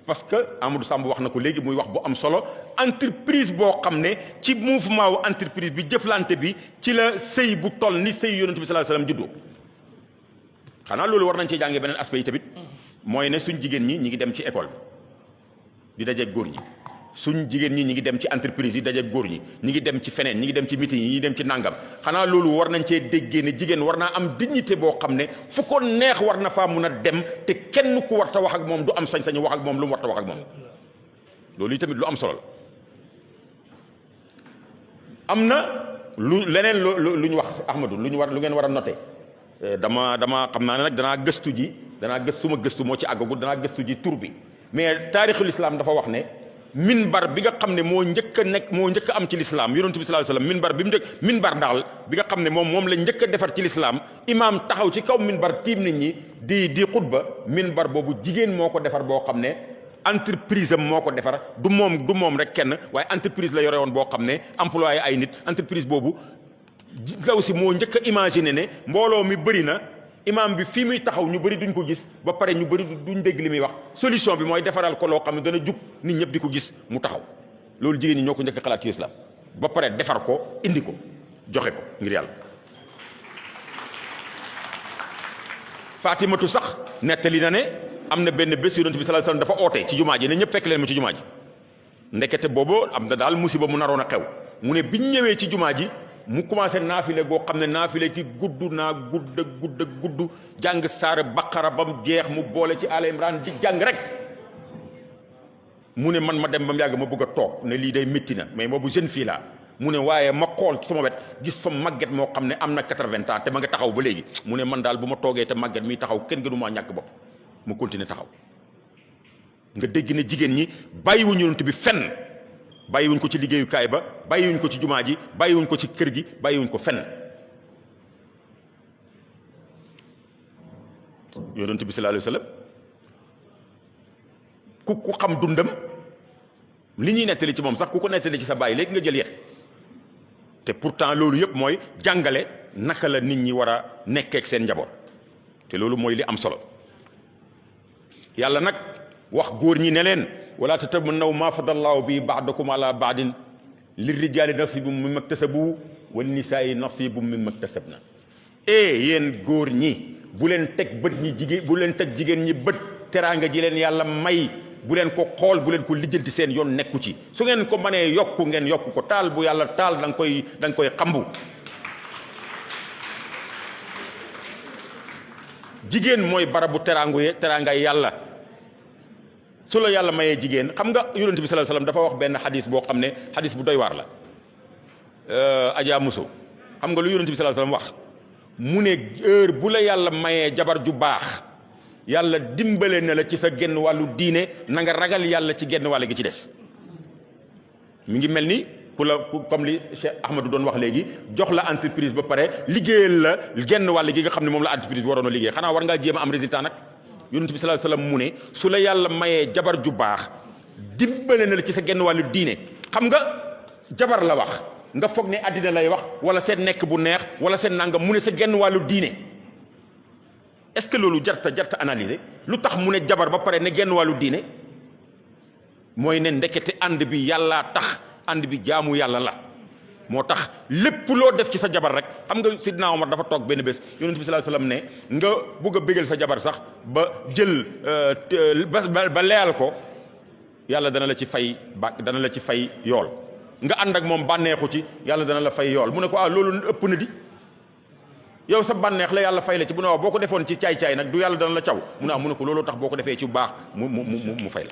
parce que Amadou Samb wax na ko léegi muy wax bu am solo entreprise boo xam ne ci mouvement wu entreprise bi jëflante bi ci la sëy bu toll ni sëy yonent bi sallallahu alayhi wasallam juddoo xanaa loolu war nañ cee jàngee beneen aspect yi tamit mooy ne suñ jigéen ñi ñi ngi dem ci école bi di dajeeg góor ñi suñ jigéen ñi ñi ngi dem ci entreprise yi dajeeg góor ñi ñi ngi dem ci feneen ñi ngi dem ci meeting yi ñi ngi dem ci nangam xanaa loolu war nañ cee déggee ne jigéen war naa am dignité boo xam ne fu ko neex war na faa mun a dem te kenn ku war ta wax ak moom du am sañ-sañu wax ak moom lu mu war ta wax ak moom loolu yi tamit lu am solo la. am na leneen lu ñu wax Ahmadou lu ngeen war a noté dama xam naa ne nag danaa gëstu moo ci àggagul danaa gëstu ji tur bi mais taarixul islam dafa wax ne minbar bi nga xam ne moo njëkk a am ci lislaam yonent bi sallallahu alayhi wasallam minbar daal bi nga xam ne moom la njëkk a defar ci lislaam imaam taxaw ci kaw minbar tiim nit ñi di xutba minbar boobu jigéen moo ko defar boo xam ne entreprise am moo ko defar du moom rek kenn waaye entreprise la yore woon boo xam ne employé ay nit entreprise boobu law si moo njëkk a imaginer ne mbooloo mi bëri na imaam bi fii muy taxaw ñu bëri duñ ko gis ba pare ñu bëri duñ dégg li muy wax solution bi mooy defaral ko loo xam ne dana jug nit ñëpp di ko gis mu taxaw loolu jigéen ñi ñoo ko njëkk a xalaat ci islam ba pare defar ko indi ko joxe ko ngir yàlla. Fatimatu sax nettali na ne am na benn bés yonent bi sallallahu alayhi wasallam dafa oote ci jumaa ji ne ñëpp fekk leen mu ci jumaa ji ndekete boobu am na daal musiba mu naroon a xew mu ne biñ ñëwee ci jumaa ji. mu commencé naafile goo xam ne naafile ki gudd jàng saar baqara ba mu jeex mu boole ci Al Imran di jàng rek mu ne man ma dem ba mu yàgg ma bëgg a toog ne lii day métti na mais boobu jeune fille laa mu ne waaye ma xool ci sama wet gis fa màgget moo xam ne am na 80 ans te ma nga taxaw ba léegi mu ne man daal bu ma toogee te màgget mi taxaw kenn gënu maa ñàkk bopp mu continuer taxaw nga dégg ne jigéen ñi bàyyiwuñ yonent bi fenn bàyyiwuñ ko ci liggéeyukaay ba bàyyiwuñ ko ci jumaa ji bàyyiwuñ ko ci kër gi bàyyiwuñ ko fenn yonent bi sallallahu alayhi wa sallam ku xam dundam li ñuy nettali ci moom sax ku ko nettali ci sa bàyyi léegi nga jël yeex te pourtant loolu yëpp mooy jàngale naka la nit ñi war a nekkee ak seen njaboot te loolu mooy li am solo yàlla nag wax góor ñi ne leen wala tatamannaw maa fadallaahu bi ba'dakum ala ba'din lirrijaali nasibum mimma iktasabu wan nisaa'i nasibum mimma iktasabna yéen góor ñi bu leen teg bët ñi jigéen bu leen teg jigéen ñi bët teraanga ji leen yàlla may bu leen ko xool bu leen ko lijjanti seen yoon nekku ci su ngeen ko mënee yokku ngeen yokku ko taal bu yàlla taal da nga koy xambu jigéen mooy barabu teraangay yàlla su la yàlla mayee jigéen xam nga yonent bi sallallahu alayhi wasallam dafa wax benn xadis boo xam ne xadis bu doy waar la Adja Muso xam nga lu yonent bi sallallahu alayhi wasallam wax mu ne heure bu la yàlla mayee jabar ju baax yàlla dimbale na la ci sa genn wàllu diine na nga ragal yàlla ci genn wàll gi ci des mi ngi mel ni ku la comme li Cheikh Ahmadou doon wax léegi jox la entreprise ba pare liggéeyal la genn wàll gi nga xam ne moom la entreprise bi waroon a liggéey xanaa war ngaa jéem a am résultat nag yonent bi sallallahu alayhi wasallam mu ne su la yàlla mayee jabar ju baax dimbale na la ci sa genn wàllu diine xam nga jabar la wax nga foog ne àddina lay wax wala seen nekk bu neex wala seen nangam mu ne sa genn wàllu diine est-ce que loolu jarta analyser lu tax mu ne jabar ba pare ne genn wàllu diine mooy ne ndekete ànd bi yàllaa tax ànd bi jaamu yàlla la moo tax lépp loo def ci sa jabar rek xam nga Sidna Omar dafa toog benn bés yonent bi sallallahu alayhi wasallam ne nga bugg a bégal sa jabar sax ba jël ba leyal ko yàlla dana la ci fay dana la ci fay yool nga ànd ak moom bànneexu ci yàlla dana la fay yool mu ne ko loolu ëpp na di yow sa bànneex la yàlla fay la ci bu ne waaw boo ko defoon ci caay-caay nag du yàlla dana la caw mu ne ko looloo tax boo ko defee ci bu baax mu fay la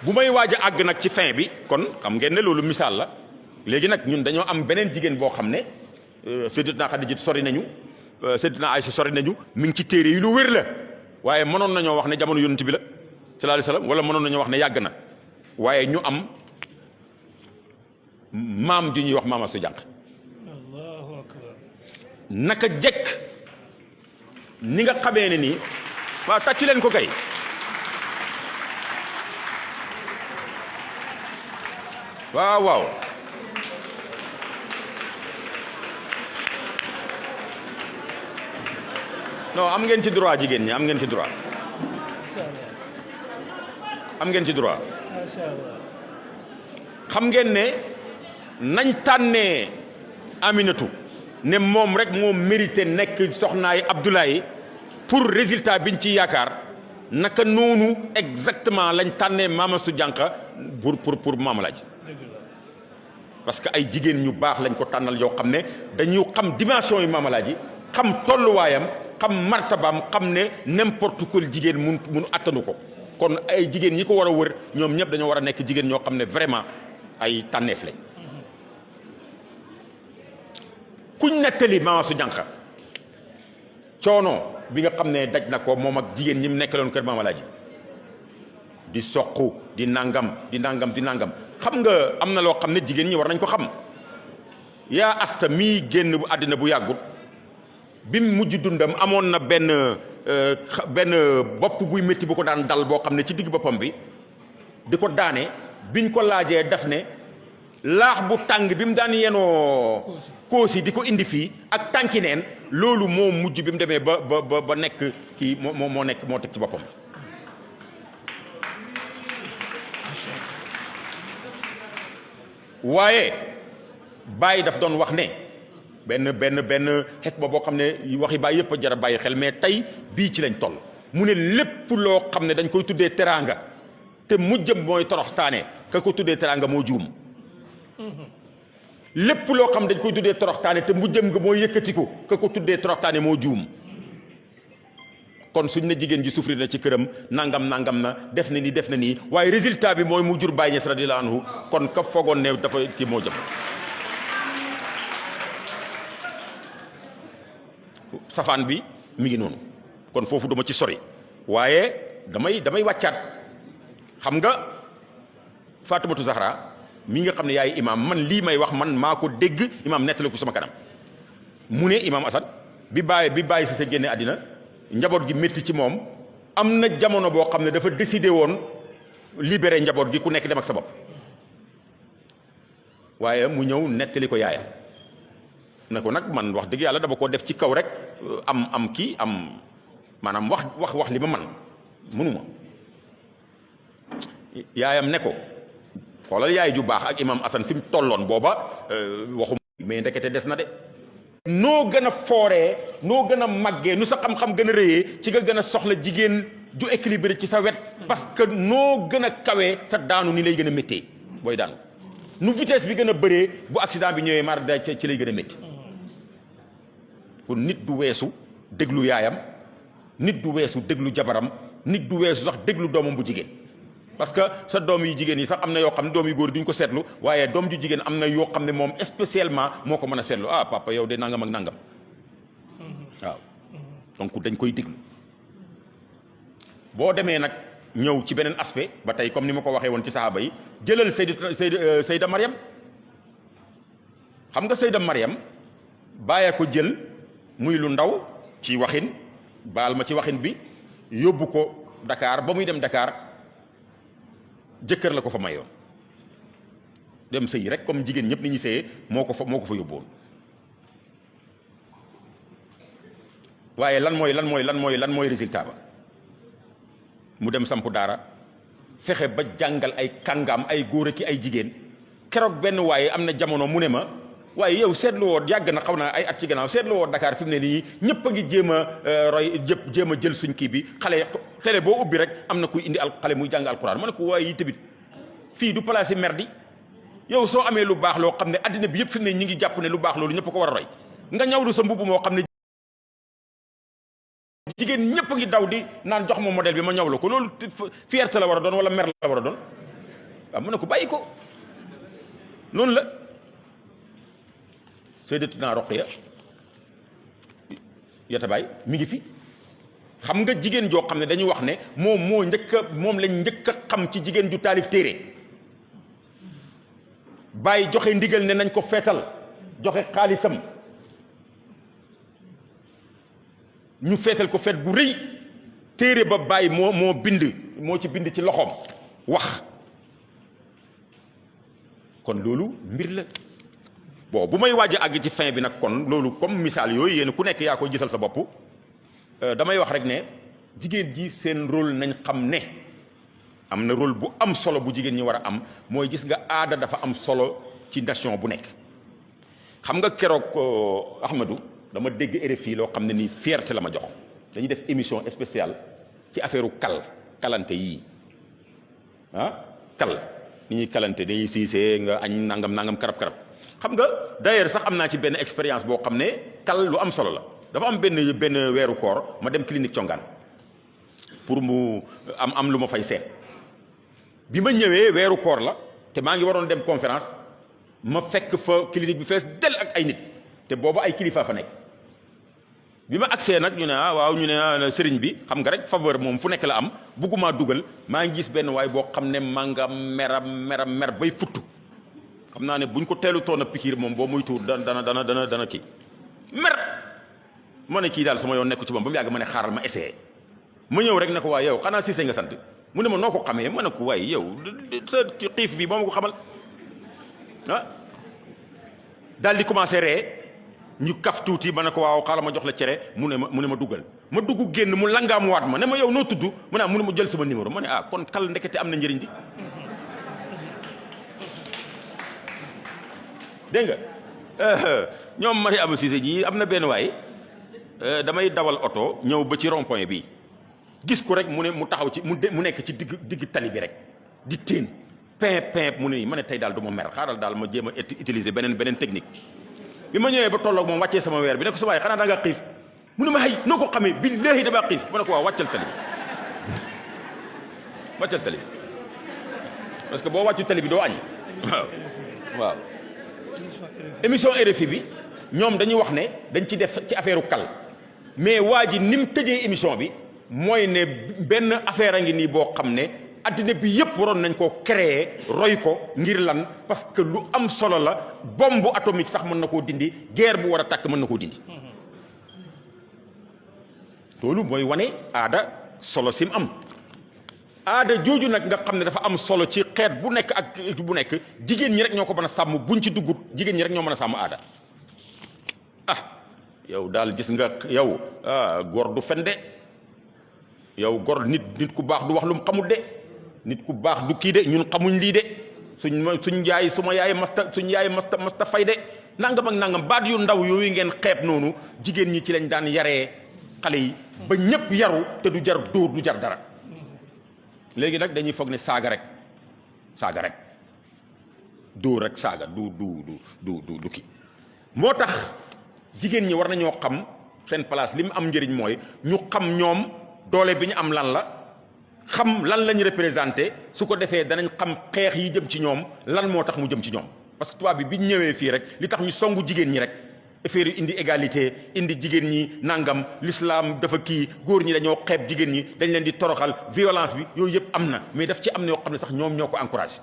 bu may waaj a àgg nag ci fin bi kon xam ngeen ne loolu misaal la léegi nag ñun dañoo am beneen jigéen boo xam ne Sayyidatuna Xadija sori nañu Sayyidatuna Aysa sori nañu mi ngi ci téere yi lu wér la waaye mënoon nañoo wax ne jamono yonent bi la sallallahu alayhi wasallam wala mënoon nañoo wax ne yàgg na waaye ñu am maam ju ñuy wax Maam Asta Diankha Allahu akbar naka jekk ni nga xamee ne nii waaw tàcc leen ko kay waaw non am ngeen ci droit jigéen ñi am ngeen ci droit am ngeen ci droit masha Allah xam ngeen ne nañ tànnee Aminatu ne moom rek moo mérité nekk soxnaay Abdoulaye pour résultat biñ ci yaakaar naka noonu exactement lañ tànnee Maam Asta Diankha pour Maam Alaaji parce que ay jigéen ñu baax lañ ko tànnal yoo xam ne dañu xam dimension yu Maam Alaaji xam tolluwaayam xam martabaam xam ne n'importe quel jigéen munu attanu ko kon ay jigéen ñi ko war a wër ñoom ñëpp dañoo war a nekk jigéen ñoo xam ne vraiment ay tànneef lañ kuñ nettali Maam Asta Diankha coono bi nga xam ne daj na ko moom ak jigéen ñi mu nekkaloon kër Maam Alaaji di soq di nangam xam nga am na loo xam ne jigéen ñi war nañ ko xam yaa Asta mii génn bu àddina bu yàggut bi mu mujj dundam amoon na benn bopp buy métti bu ko daan dal boo xam ne ci digg boppam bi di ko daane biñ ko laajee daf ne laax bu tàng bi mu daan yenoo koosi di ko indi fii ak tànki neen loolu moo mujj bi mu demee ba nekk kii moo teg ci boppam waaye Baye daf doon wax ne benn xet boo xam ne waxi Baye yëpp a jar a bàyyi xel mais tey bii ci lañ toll mu ne lépp loo xam ne dañ koy tuddee teraanga te mujjëm mooy toroxtaane ka ko tuddee teraanga moo juum lépp loo xam dañ koy tuddee toroxtaane te mujjëm nga mooy yëkkatiku ka ko tuddee toroxtaane moo juum kon suñ ne jigéen ji souffrir na ci këram nangam na def na nii waaye résultat bi mooy mu jur Baye Niass radiyallahu anhu kon ka foogoon ne dafa kii moo jëm safaan bi mi ngi noonu kon foofu duma ci sori waaye damay wàccaat xam nga Fatimatu Zahra mi nga xam ne yaay imaam man lii may wax man maa ko dégg imaam nettali ko sama kanam mu ne imaam Assane bi bàyyi si sa génne àddina njaboot gi métti ci moom am na jamono boo xam ne dafa décidé woon libéré njaboot gi ku nekk dem ak sa bopp waaye mu ñëw nettali ko yaayam ne ko nag man wax dëgg yàlla dama ko def ci kaw rek am maanaam wax li ma man mënuma yaayam ne ko xoolal yaay ju baax ak imam Assane fi mu tolloon booba waxum mais ndekete des na de noo gën a fooree noo gën a màggee nu sa xam-xam gën a rëyee ci nga gën a soxla jigéen ju équilibré ci sa wet parce que noo gën a kawee sa daanu ni lay gën a méttee booy daanu nu vitesse bi gën a bëree bu accident bi ñëwee mar da ci lay gën a métti kon nit du weesu déglu yaayam nit du weesu déglu jabaram nit du weesu sax déglu doomam bu jigéen parce que sa doom yu jigéen yi sax am na yoo xam ne doom yu góor duñ ko seetlu waaye doom ju jigéen am na yoo xam ne moom spécialement moo ko mën a seetlu ah papa yow de nangam ak nangam waaw donc dañ koy déglu boo demee nag ñëw ci beneen aspect ba tey comme ni ma ko waxee woon ci saxaaba yi jëlal Sayda Mariam xam nga Sayda Mariam bàyyee ko jël muy lu ndaw ci waxin baal ma ci waxin bi yóbbu ko Dakar ba muy dem Dakar jëkkër la ko fa mayoon dem sëy rek comme jigéen ñëpp ni ñuy sëyee moo ko fa yóbboon waaye lan mooy résultat ba mu dem sampu daara fexe ba jàngal ay kàngaam ay góor ki ay jigéen keroog benn waaye am na jamono mu ne ma waaye yow seetlu woo yàgg na xaw naa ay at ci gannaaw seetlu woo Dakar fi mu ne nii ñëpp a ngi jéem a roy jéem a jël suñ kii bi xale télé boo ubbi rek am na kuy indi xale muy jàng alquran ma ne ko waaye yi tamit fii du place yi merdi yow soo amee lu baax loo xam ne addina bi yëpp fi mu ne ñu ngi jàpp ne lu baax loolu ñëpp ko war a roy nga ñawlu sa mbubb moo xam ne jigéen ñëpp a ngi daw di naan jox ma modèle bi ma ñawlu ko loolu fierté la war a doon wala mer la war a doon waaw mu ne ko bàyyi ko noonu la Sayyidatuna Roqiya Yatabaay mi ngi fi xam nga jigéen joo xam ne dañuy wax ne moom lañ njëkk a xam ci jigéen ju taalif téere bàyyi joxe ndigal ne nañ ko feetal joxe xaalisam ñu feetal ko feet gu rëy téere ba bàyyi moo ci bind ci loxoom wax kon loolu mbir la bon bu may waaj a àgg ci fin bi nag kon loolu comme misaal yooyu yéen ku nekk yaa koy gisal sa bopp damay wax rek ne jigéen ji seen rôle nañ xam ne am na rôle bu am solo bu jigéen ñi war a am mooy gis nga aada dafa am solo ci nation bu nekk xam nga keroog Ahmadou dama dégg RFI loo xam ne nii fierté la ma jox dañuy def émission spéciale ci affaire kalante yii kal ni ñuy kalante dañuy siisee nga añ nangam karab xam nga d'ailleurs sax am naa ci benn expérience boo xam ne kal lu am solo la dafa am benn weeru koor ma dem clinique congaan pour mu am lu ma fay seet bi ma ñëwee weeru koor la te maa ngi waroon dem conférence ma fekk fa clinique bi fees del ak ay nit te boobu ay kilifa fa nekk bi ma agsee nag ñu ne waaw ñu ne sëriñ bi xam nga rek faveur moom fu nekk la am bugguma dugal maa ngi gis benn waay boo xam ne maa nga mer bay futtu xam naa ne buñ ko teelu toon a pikiir moom boo muy tuur dana kii mer ma ne kii daal sama yoon nekku ci moom ba mu yàgg ma ne xaaral ma essayé ma ñëw rek ne ko waaye yow xanaa Cissé nga sant mu ne ma noo ko xamee ma ne ko waaye yow sa xiif bi boo ma ko xamal daal di commencé ree ñu kaf tuuti ma ne ko waaw xaaral ma jox la cere mu ne ma duggal ma dugg génn mu langaam waat ma ne ma yow noo tudd mu ne mu ne ma jël sama numéro ma ne kon kal ndekete am na njëriñ di dégg nga ñoom Mariama Cissé ji am na benn waay damay dawal oto ñëw ba ci rond-point bi gis ko rek mu ne mu taxaw ci mu nekk ci digg tali bi rek di teen pin mu ne nii ma ne tey daal du ma mer xaaral daal ma jéem a utiliser beneen technique bi ma ñëwee ba tolloog moom wàccee sama weer bi ne ko sa waay xanaa da nga xiif mu ne ma xëy noo ko xamee billaahi damaa xiif ma ne ko waaw wàccal tali bi parce que boo wàccu tali bi doo añ waaw émission RFI bi ñoom dañuy wax ne dañ ci def ci affaire kal mais waa ji ni mu tëjee émission bi mooy ne benn affaire a ngi nii boo xam ne addina bi yëpp waroon nañ koo créer roy ko ngir lan parce que lu am solo la bombe atomique sax mën na koo dindi guerre bu war a tàkk mën na koo dindi loolu mooy wane aada solo sim am aada jooju nag nga xam ne dafa am solo ci xeet bu nekk ak bu nekk jigéen ñi rek ñoo ko mën a sàmm buñ ci duggut jigéen ñi rek ñoo mën a sàmm aada yow daal gis nga yow góor du fen de yow góor nit ku baax du wax lu mu xamul de nit ku baax du kii de ñun xamuñ lii de suñ yaay suma yaay masta fay de nangam ak nangam baat yu ndaw yooyu ngeen xeeb noonu jigéen ñi ci lañ daan yaree xale yi ba ñëpp yaru te du jar dóor du jar dara léegi nag dañuy foog ne saaga rek dóor rek saaga du kii moo tax jigéen ñi war nañoo xam seen place li mu am njëriñ mooy ñu xam ñoom doole bi ñu am lan la xam lan lañu représenté su ko defee danañ xam xeex yi jëm ci ñoom lan moo tax mu jëm ci ñoom parce que tubaab bi ñu ñëwee fii rek li tax ñu songu jigéen ñi rek affaire indi égalité indi jigéen ñi nangam l'islam dafa kii góor ñi dañoo xeeb jigéen ñi dañ leen di toroxal violence bi yooyu yëpp am na mais daf ci am na yoo xam ne sax ñoom ñoo ko encouragé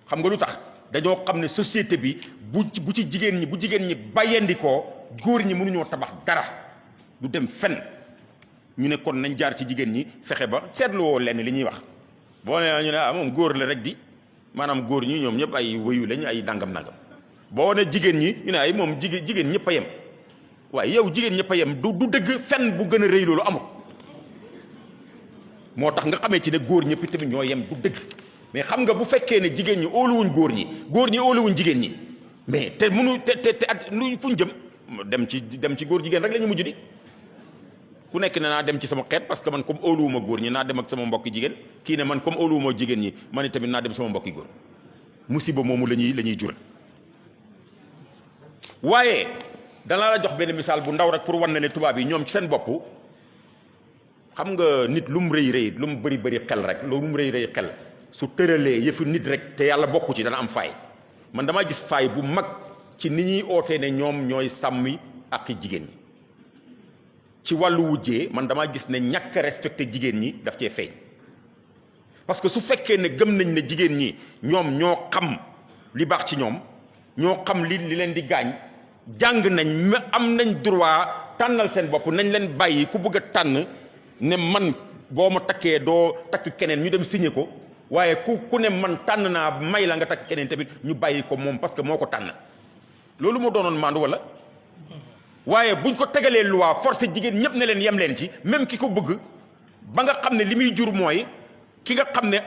xam nga lu tax dañoo xam ne société bi bu ci jigéen ñi bàyyandikoo góor ñi mënuñoo tabax dara du dem fen ñu ne kon nañ jaar ci jigéen ñi fexe ba seetluwoo lenn li ñuy wax boo nee ñu ne moom góor la rek di maanaam góor ñi ñoom ñëpp ay wëyu lañ ay nangam boo ne jigéen ñi ñu ne ay moom jigéen ñëpp a yem waaye yow jigéen ñëpp a yem du dëgg fen bu gën a rëy loolu amul moo tax nga xamee ci ne góor ñëpp tamit ñoo yem du dëgg mais xam nga bu fekkee ne jigéen ñi óoluwuñ góor ñi óoluwuñ jigéen ñi mais te mënu te at lu fuñ jëm dem ci góor jigéen rek la ñu mujj di ku nekk ne naa dem ci sama xeet parce que man comme óoluwuma góor ñi naa dem ak sama mbokki jigéen kii ne man comme óoluwuma jigéen ñi man tamit naa dem sama mbokki góor musiba moomu la ñuy jural waaye danaa la jox benn misaal bu ndaw rek pour wan na ne tubaab yi ñoom ci seen bopp xam nga nit lu mu rëy lu mu bëri xel rek lu mu rëy xel su tëralee yëfu nit rek te yàlla bokku ci dana am faay man damaa gis faay bu mag ci ni ñuy ootee ne ñoom ñooy sàmmi ak jigéen ñi ci wàllu wujjee man damaa gis ne ñàkk respecté jigéen ñi daf cee feeñ parce que su fekkee ne gëm nañ ne jigéen ñi ñoom ñoo xam li baax ci ñoom ñoo xam li leen di gaañ jàng nañ am nañ droit tànnal seen bopp nañ leen bàyyi ku bëgg a tànn ne man boo ma takkee doo takk keneen ñu dem signé ko waaye ku ne man tànn naa may la nga takk keneen tamit ñu bàyyi ko moom parce que moo ko tànn loolu moo doonoon maandu wala waaye buñ ko tegalee loi forcé jigéen ñëpp ne leen yem leen ci même ki ko bëgg ba nga xam ne li muy jur mooy ki nga xam ne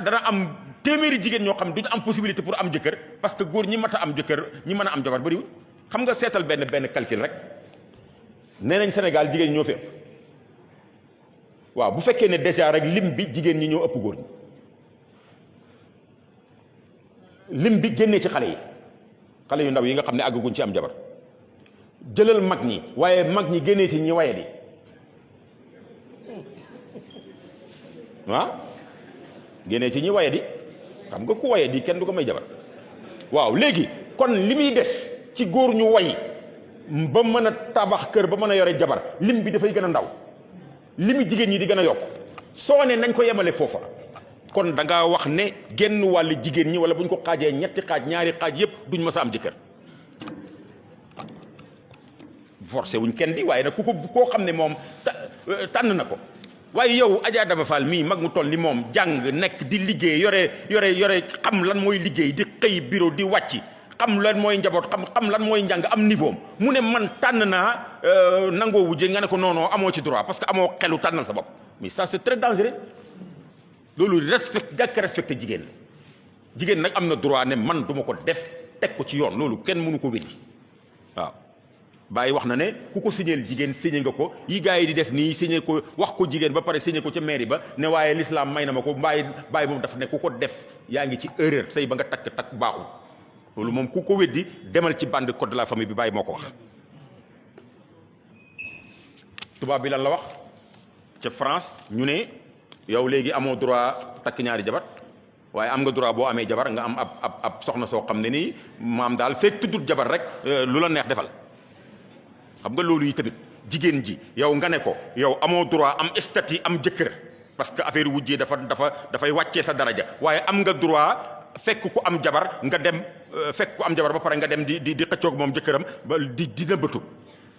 dana am téeméeri jigéen ñoo xam duñu am possibilité pour am jëkkër parce que góor ñi mat a am jëkkër ñi mën a am jabar bëriwul xam nga seetal benn calcul rek nee nañ Sénégal jigéen ñi ñoo fi ëpp waaw bu fekkee ne déjà rek lim bi jigéen ñi ñoo ëpp góor ñi lim bi génnee ci xale yu ndaw yi nga xam ne àggaguñ ci am jabar jëlal mag ñi waaye mag ñi génnee ci ñi waye di génnee ci ñi waye di xam nga ku waye di kenn du ko may jabar waaw léegi kon li muy des ci góor ñu way ba mën a tabax kër ba mën a yore jabar lim bi dafay gën a ndaw limi jigéen ñi di gën a yokk soo ne nañ ko yemale foofa kon da ngaa wax ne genn wàllu jigéen ñi wala bu ñu ko xaajee ñetti xaaj ñaari xaaj yëpp duñ mës a am jëkkër forcé wuñ kenn di waaye nag koo xam ne moom tànn na ko waaye yow Adja Daba Fall mii mag mu toll ni moom jàng nekk di liggéey yore xam lan mooy liggéey di xëy bureau di wàcc xam lan mooy njaboot xam lan mooy njàng am niveau mu ne man tànn naa nangoo wujje nga ne ko non amoo ci droit parce que amoo xelu tànnal sa bopp mais ça c'est très dangereux loolu respecté jigéen nag am na droit ne man duma ko def teg ko ci yoon loolu kenn mënu ko weddi waaw Baye wax na ne ku ko signéel jigéen signé nga ko yi gars yi di def nii signé ko wax ko jigéen ba pare signé ko ca mairie ba ne waaye l'islam may na ma ko Baye moom daf ne ku ko def yaa ngi ci erreur sëy ba nga takk baaxul loolu moom ku ko weddi demal ci bande code de la famille bi Baye moo ko wax tubaab bi lan la wax ca France ñu ne yow léegi amoo droit takk ñaari jabar waaye am nga droit boo amee jabar nga am ab soxna soo xam ne nii maam daal fekk tuddut jabar rek lu la neex defal xam nga loolu yi tamit jigéen ji yow nga ne ko yow amoo droit am statut am jëkkër parce que affaire wujjee dafay wàccee sa daraja waaye am nga droit fekk ku am jabar nga dem fekk ku am jabar ba pare nga dem di xëccoog moom jëkkëram ba di nëbbatu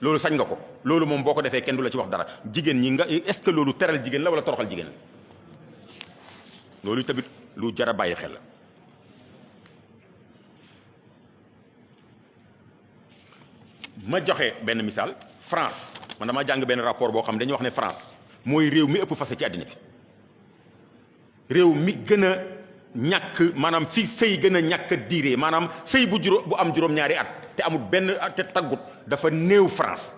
loolu sañ nga ko loolu moom boo ko defee kenn du la ci wax dara jigéen ñi nga est-ce que loolu teral jigéen la wala toroxal jigéen la loolu tamit lu jar a bàyyi xel la. ma joxe benn misaal France man dama jàng benn rapport boo xam ne dañuy wax ne France mooy réew mi ëpp fase ci àddina bi réew mi gën a ñàkk maanaam fi sëy gën a ñàkk a diire maanaam sëy bu am juróom-ñaari at te amul benn te taggut dafa néew France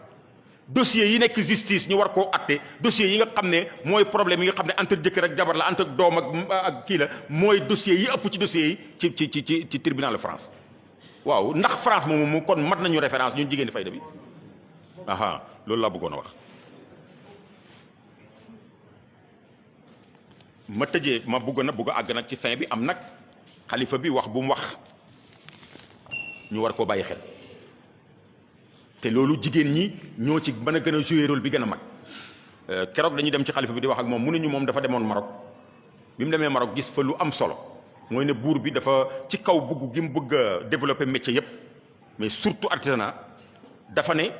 dossiers yi nekk justice ñu war koo atte dossiers yi nga xam ne mooy problème yi nga xam ne entre jëkkër ak jabar la entre doom ak kii la mooy dossiers yi ëpp ci dossiers yi ci tribunal de France waaw ndax France moomu kon mat nañu référence ñun jigéen di fayda bi aha loolu laa bëggoon a wax. ma tëjee ma bëgg a àgg nag ci fin bi am nag xalifa bi wax bu mu wax ñu war koo bàyyi xel te loolu jigéen ñi ñoo ci mën a gën a jouer rôle bi gën a mag keroog dañuy dem ci xalifa bi di wax ak moom mu ne ñu moom dafa demoon Maroc bi mu demee Maroc gis fa lu am solo mooy ne buur bi dafa ci kaw bugg gi mu bëgg a développer métier yépp mais surtout artisanat dafa ne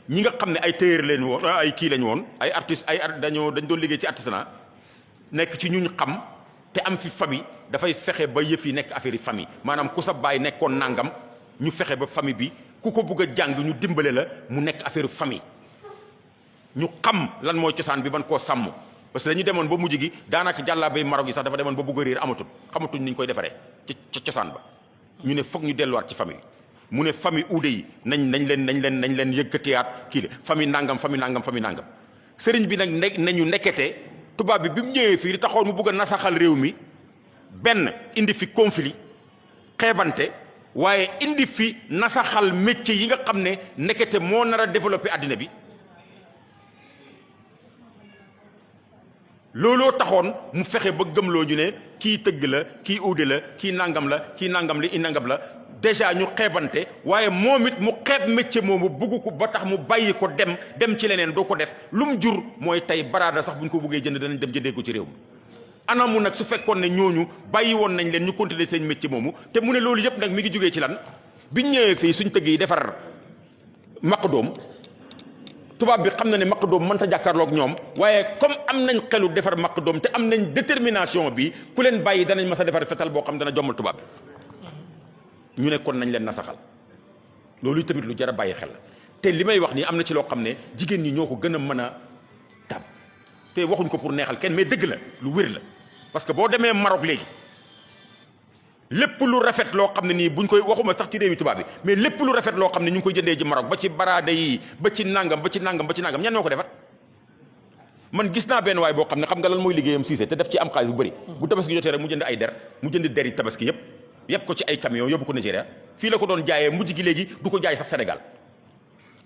ñi nga xam ne ay tailleur leen woon ay kii lañ woon ay artistes dañ doon liggéey ci artisanat nekk ci ñuñ xam te am fi famille dafay fexe ba yëf yi nekk affaire yi famille maanaam ku sa baay nekkoon nangam ñu fexe ba famille bi ku ko bëgg a jàng ñu dimbale la mu nekk affaire famille ñu xam lan mooy cosaan bi ban koo sàmm parce que dañuy demoon ba mujj gi daanaka jàllaabay Maroc yi sax dafa demoon ba bëgg a réer amatul xamatuñ ni ñu koy defaree ci cosaan ba ñu ne foog ñu delluwaat ci famille mu ne famille uude yi nañ leen yëkkatiyaat kii la famille nangam sëriñ bi nag nañu nekkete tubaab bi mu ñëwee fii di taxoon mu bëgg a nasaxal réew mi benn indi fi conflit xeebante waaye indi fi nasaxal métier yi nga xam ne nekkete moo nar a développé àddina bi looloo taxoon mu fexe ba gëmloo ñu ne kii tëgg la kii uude la kii nangam la kii nangam li i nangam la déjà ñu xeebante waaye moom it mu xeeb métier moomu bugg ko ba tax mu bàyyi ko dem ci leneen doo ko def lu mu jur mooy tey baraada sax bu ñu ko buggee jënd danañ dem jëndee ko ci réew mi anamu nag su fekkoon ne ñooñu bàyyi woon nañ leen ñu continuer seen métier moomu te mu ne loolu yëpp nag mi ngi jógee ci lan biñ ñëwee fii suñ tëgg yi defar maqdoom tubaab bi xam na ne maqdoom mënta jàkkaarloog ñoom waaye comme am nañ xelu defar maqdoom te am nañ détermination bi ku leen bàyyi danañ mas a defar fetal boo xam dana jommal tubaab bi ñu ne kon nañ leen nasaxal loolu tamit lu jar a bàyyi xel te li may wax nii am na ci loo xam ne jigéen ñi ñoo ko gën a mën a tab te waxuñ ko pour neexal kenn mais dëgg la lu wér la parce que boo demee Maroc léegi lépp lu rafet loo xam ne nii buñ koy waxuma sax ci réewi tubaab bi mais lépp lu rafet loo xam ne ñu ngi koy jëndee ji Maroc ba ci baraada yi ba ci nangam ñan ñoo ko defar man gis naa benn waay boo xam ne xam nga lan mooy liggéeyam Cissé te def ci am xaalis bu bëri bu tabaski jotee rek mu jënd ay der mu jënd der yi tabaski yëpp ko ci ay camion yóbbu ko Nigéria fii la ko doon jaayee mujj gi léegi du ko jaay sax Sénégal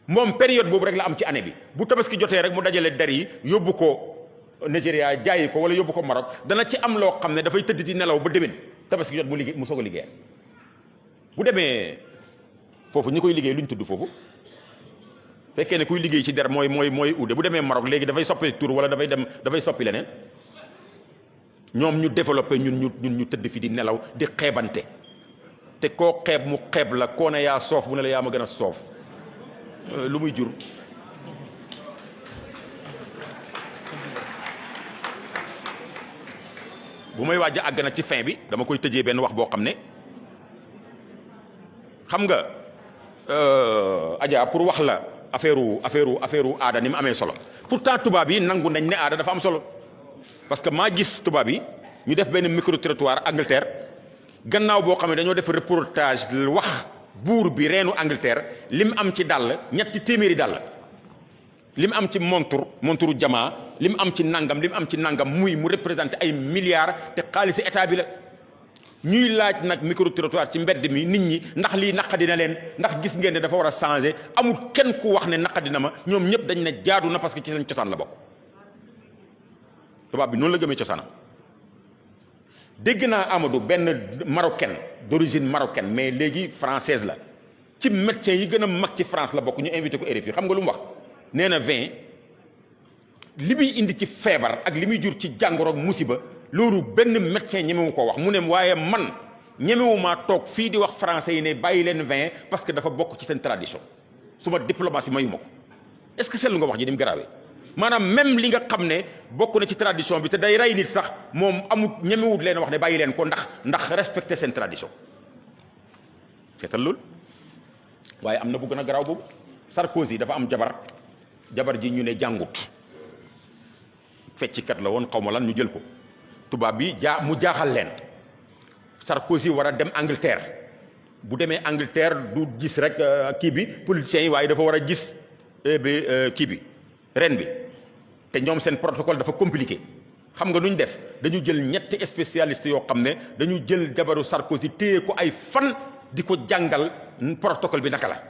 moom période boobu rek la am ci année bi bu tabaski jotee rek mu dajale der yi yóbbu ko Nigéria jaayi ko wala yóbbu ko Maroc dana ci am loo xam ne dafay tëdd di nelaw ba déwén tabaski jot mu soog a liggéey bu demee foofu ñi koy liggéey lu ñu tudd foofu fekkee ne kuy liggéey ci der mooy uude bu demee Maroc léegi dafay soppi tur wala dafay soppi leneen ñoom ñu développé ñun ñu tëdd fi di nelaw di xeebante te koo xeeb mu xeeb la koo ne yaa soof mu ne la yaa ma gën a soof lu muy jur bu may waaj a àgg nag ci fin bi dama koy tëjee benn wax boo xam ne xam nga Adja pour wax la affaire aada ni mu amee solo pourtant tubaab yi nangu nañ ne aada dafa am solo parce que maa gis tubaab yi ñu def benn micro trottoir Angleterre gannaaw boo xam ne dañoo def reportage wax buur bi reenu Angleterre lim am ci dàll ñetti téeméeri dàll lim am ci montre jamaa lim am ci nangam mu représenté ay milliards te xaalisi état bi la ñuy laaj nag micro trottoir ci mbedd mi nit ñi ndax lii naqadina leen ndax gis ngeen ne dafa war a changer amul kenn ku wax ne naqadina ma ñoom ñëpp dañ ne jaadu na parce que ci seen cosaan la bokk tubaab bi noonu la gëmee cosaanam dégg naa Amadou benn marocaine d'origine marocaine mais léegi française la ci médecin yi gën a mag ci France la bokk ñu invité ko RFI xam nga lu mu wax nee na vin li muy indi ci feebar ak li muy jur ci jàngoro ak musiba loolu benn médecin ñemewu ko wax mu ne waaye man ñemewumaa toog fii di wax français yi ne bàyyi leen vin parce que dafa bokk ci seen tradition suma diplomatie mayu ma ko est-ce que seetlu nga wax ji ni mu garaawee maanaam même li nga xam ne bokk na ci tradition bi te day rey nit sax moom amut ñemewut leen wax ne bàyyi leen ko ndax respecter seen tradition seetal loolu waaye am na bu gën a garaaw boobu Sarkozy dafa am jabar ji ñu ne jàngut fecckat la woon xaw ma lan ñu jël ko tubaab bi mu jaaxal leen Sarkozy war a dem Angleterre bu demee Angleterre du gis rek kii bi politiciens yi waaye dafa war a gis kii bi ren bi te ñoom seen protocole dafa compliqué xam nga nu ñu def dañu jël ñetti spécialiste yoo xam ne dañu jël jabaru Sarkozy téye ko ay fan di ko jàngal protocole bi naka la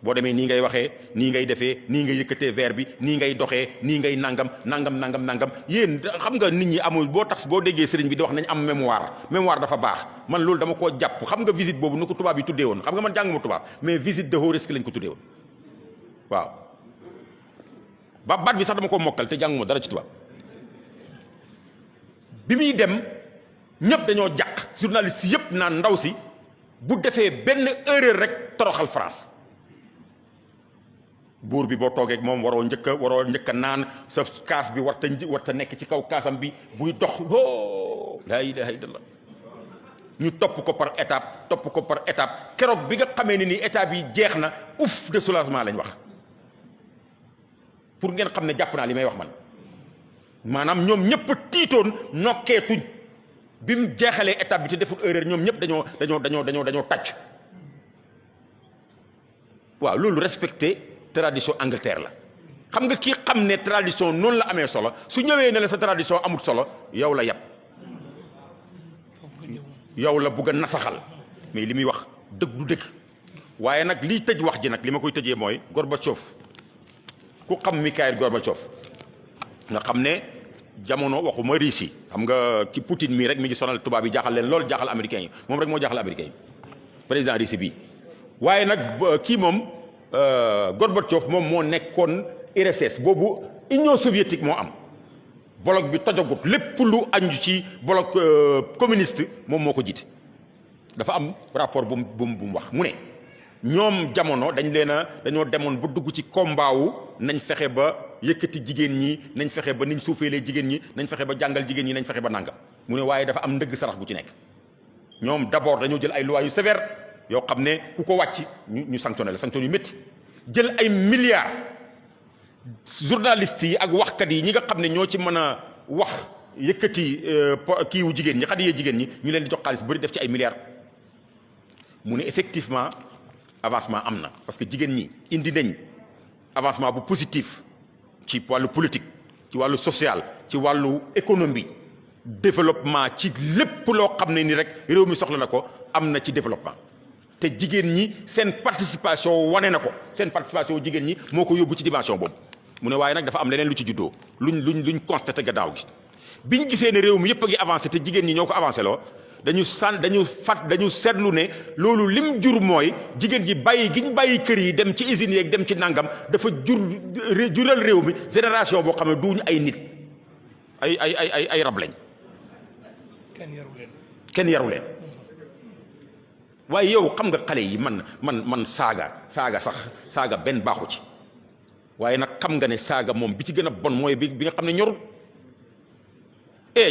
boo demee nii ngay waxee nii ngay defee nii ngay yëkkatee verre bi nii ngay doxee nii ngay nangam yéen xam nga nit ñi amul boo tax boo déggee sëriñ bi di wax nañ am mémoire dafa baax man loolu dama koo jàpp xam nga visite boobu nu ko tubaab yi tuddee woon xam nga man jànguma tubaab mais visite de haut risque lañ ko tuddee woon waaw baat bi sax dama ko mokkal te jànguma dara ci tubaab bi muy dem ñëpp dañoo jàq journaliste yëpp naan ndaw si bu defee benn erreur rek toroxal France buur bi boo toogee ak moom waroo njëkk a naan sa kaas bi warta nekk ci kaw kaasam bi buy dox laa ilaha illallah ñu topp ko par étape keroog bi nga xamee ne ni étape yi jeex na ouf de soulagement lañ wax pour ngeen xam ne jàpp naa li may wax man maanaam ñoom ñëpp tiitoon nokkeetuñ bi mu jeexalee étape bi te deful erreur ñoom ñëpp dañoo tàcc waaw loolu respecté tradition Angleterre la xam nga kii xam ne tradition noonu la amee solo su ñëwee ne la sa tradition amul solo yow la yab yow la bugg a nasaxal mais li muy wax dëgg du dëgg waaye nag liy tëj wax ji nag li ma koy tëjee mooy Gorbatchev ku xam Mikhaïl Gorbatchev nga xam ne jamono waxuma Russie xam nga ki Poutine mii rek mi ngi sonal tubaab yi jaaxal leen loolu jaaxal américains yi moom rek moo jaaxal américains yi président Russie bii waaye nag kii moom Gorbatchev moom moo nekkoon URSS boobu Union soviétique moo am bloc bi tojagut lépp lu anju ci bloc communiste moom moo ko jiite dafa am rapport bu mu wax mu ne ñoom jamono dañoo demoon ba dugg ci combat wu nañ fexe ba yëkkati jigéen ñi nañ fexe ba niñ suufeelee jigéen ñi nañ fexe ba jàngal jigéen ñi nañ fexe ba nangam mu ne waaye dafa am ndëgg sarax gu ci nekk ñoom d'abord dañoo jël ay lois yu sévère yoo xam ne ku ko wàcc ñu sanctionné la sanction yu métti jël ay milliards journalistes yi ak waxkat yi ñi nga xam ne ñoo ci mën a wax yëkkati kiiwu jigéen ñi xadiyee jigéen ñi ñu leen di jox xaalis bëri def ci ay milliards mu ne effectivement avancement am na parce que jigéen ñi indi nañ avancement bu positif ci wàllu politique ci wàllu social ci wàllu économie développement ci lépp loo xam ne ni rek réew mi soxla na ko am na ci développement te jigéen ñi seen participation wane na ko seen participation jigéen ñi moo ko yóbbu ci dimension boobu mu ne waaye nag dafa am leneen lu ci juddoo luñ constaté gannaaw gi biñ gisee ne réew mi yëpp a ngi avancé te jigéen ñi ñoo ko avancé loo dañu seetlu ne loolu lim jur mooy jigéen ji giñ bàyyi kër yi dem ci usines yeeg dem ci nangam dafa jural réew mi génération boo xam ne duñu ay nit ay rab lañ. kenn yaru leen waaye yow xam nga xale yi man saaga benn baaxu ci waaye nag xam nga ne saaga moom bi ci gën a bon mooy bi nga xam ne ñorul.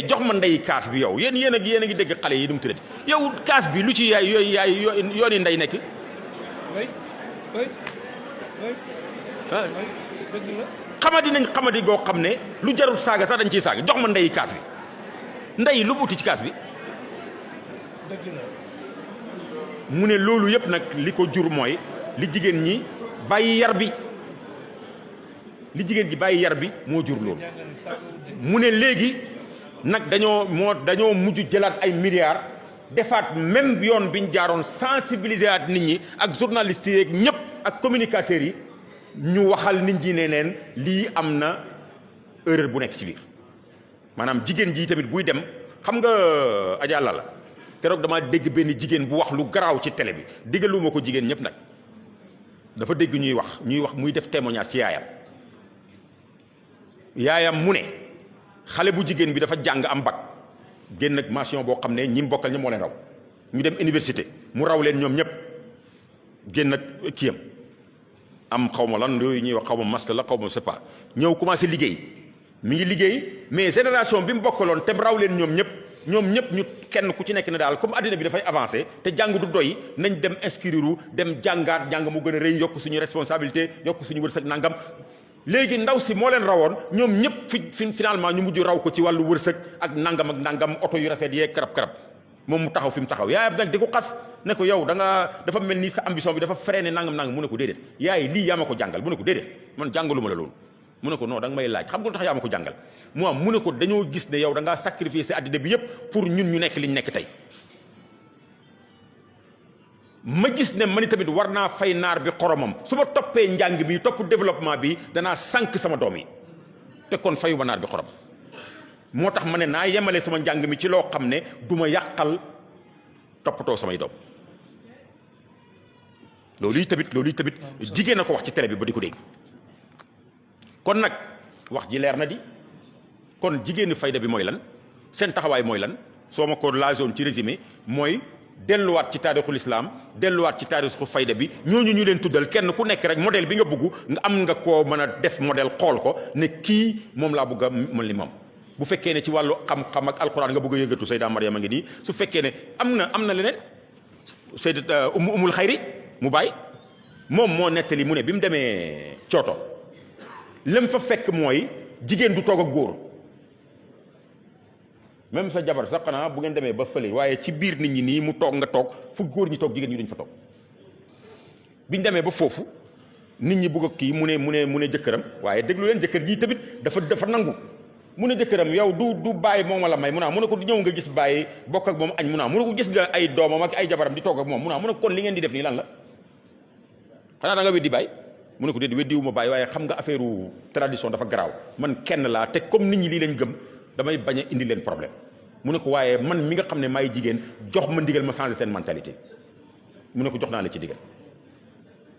jox ma ndey kaas bi yow yéen a ngi dégg xale yi nu mu tuddati yow kaas bi lu ci yaay yooni ndey nekk. xamadi goo xam ne lu jarul saaga sax dañ ciy saaga jox ma ndey kaas bi ndey lu mu uti ci kaas bi. mu ne loolu yëpp nag li ko jur mooy li jigéen ñi bàyyi yar bi moo jur loolu. mu ne léegi. nag dañoo mujj jëlaat ay milliards defaat même yoon bi ñu jaaroon sensibiliser at nit ñi ak journalistes yi ak ñëpp ak communicateurs yi ñu waxal nit ñi ne leen lii am na erreur bu nekk ci biir maanaam jigéen ji tamit buy dem xam nga Adja la keroog damaa dégg benn jigéen bu wax lu garaaw ci télé bi diggaluma ko jigéen ñëpp nag dafa dégg ñuy wax muy def témoignage ci yaayam mu ne xale bu jigéen bi dafa jàng am bac génn ak mention boo xam ne ñi mu bokkal ñëpp moo leen raw ñu dem université mu raw leen ñoom ñëpp génn ak kiyam am xaw ma lan yooyu ñuy wax xaw ma master la xaw ma c'est pas ñëw commencé liggéey mi ngi liggéey mais génération bi mu bokkaloon te raw leen ñoom ñëpp ñu kenn ku ci nekk ne daal comme addina bi dafay avancé te jàng du doy nañ dem inscrire dem jàngaat jàng mu gën a rëy yokk suñu responsabilité yokk suñu wërsëg nangam léegi ndaw si moo leen rawoon ñoom ñëpp fi finalement ñu mujj raw ko ci wàllu wërsëg ak nangam oto yu rafet yeeg karab moom mu taxaw fi mu taxaw yaayam nag di ko xas ne ko yow dafa mel ni sa ambition bi dafa freiné nangam mu ne ko déedéet yaay lii yaa ma ko jàngal mu ne ko déedéet man jàngaluma la loolu mu ne ko non da nga may laaj xam nga lu tax yaa ma ko jàngal mu ne ko dañoo gis ne yow da ngaa sacrifier sa addina bi yëpp pour ñun ñu nekk liñ nekk tey ma gis ne man tamit war naa fay naar bi xoromam su ma toppee njàng bi topp développement bi danaa sànq sama doom yi te kon fayu ma naar bi xorom moo tax ma ne naa yemale sama njàng mi ci loo xam ne du ma yàqal toppatoo samay doom loolu yi tamit jigéen a ko wax ci télé bi ba di ko dégg kon nag wax ji leer na di kon jigéenu fayda bi mooy lan seen taxawaay mooy lan soo ma ko laajoon ci résumé mooy delluwaat ci taarixul islam delluwaat ci taarixu fayda bi ñooñu ñu leen tuddal kenn ku nekk rek modèle bi nga bëgg nga am nga koo mën a def modèle xool ko ne kii moom laa bëgg a mën li moom bu fekkee ne ci wàllu xam-xam ak alquran nga bëgg a yëngatu Sayda Mariama ngi nii su fekkee ne am na leneen Sayda umul xayri mu bàyyi moom moo nettali mu ne bi mu demee cooto lam fa fekk mooy jigéen du toog ak góor même sa jabar sax xanaa bu ngeen demee ba fële waaye ci biir nit ñi nii mu toog nga toog fu góor ñi toog jigéen ñi duñ fa toog biñ demee ba foofu nit ñi bëgg a kii mu ne jëkkëram waaye déglu leen jëkkër ji tamit dafa nangu mu ne jëkkëram yow du bàyyi moom la may mu ne ko ñëw nga gis bàyyi bokk ak moom añ mu ne ko gis nga ay doomam ak ay jabaram di toog ak moom mu ne ko kon li ngeen di def nii lan la xanaa da nga weddi bàyyi mu ne ko déedéet weddiwuma bàyyi waaye xam nga affaire tradition dafa garaaw man kenn laa te comme nit ñi lii lañ gëm damay bañ a indi leen problème mu ne ko waaye man mi nga xam ne maay jigéen jox ma ndigal ma changer seen mentalité mu ne ko jox naa la ci ndigal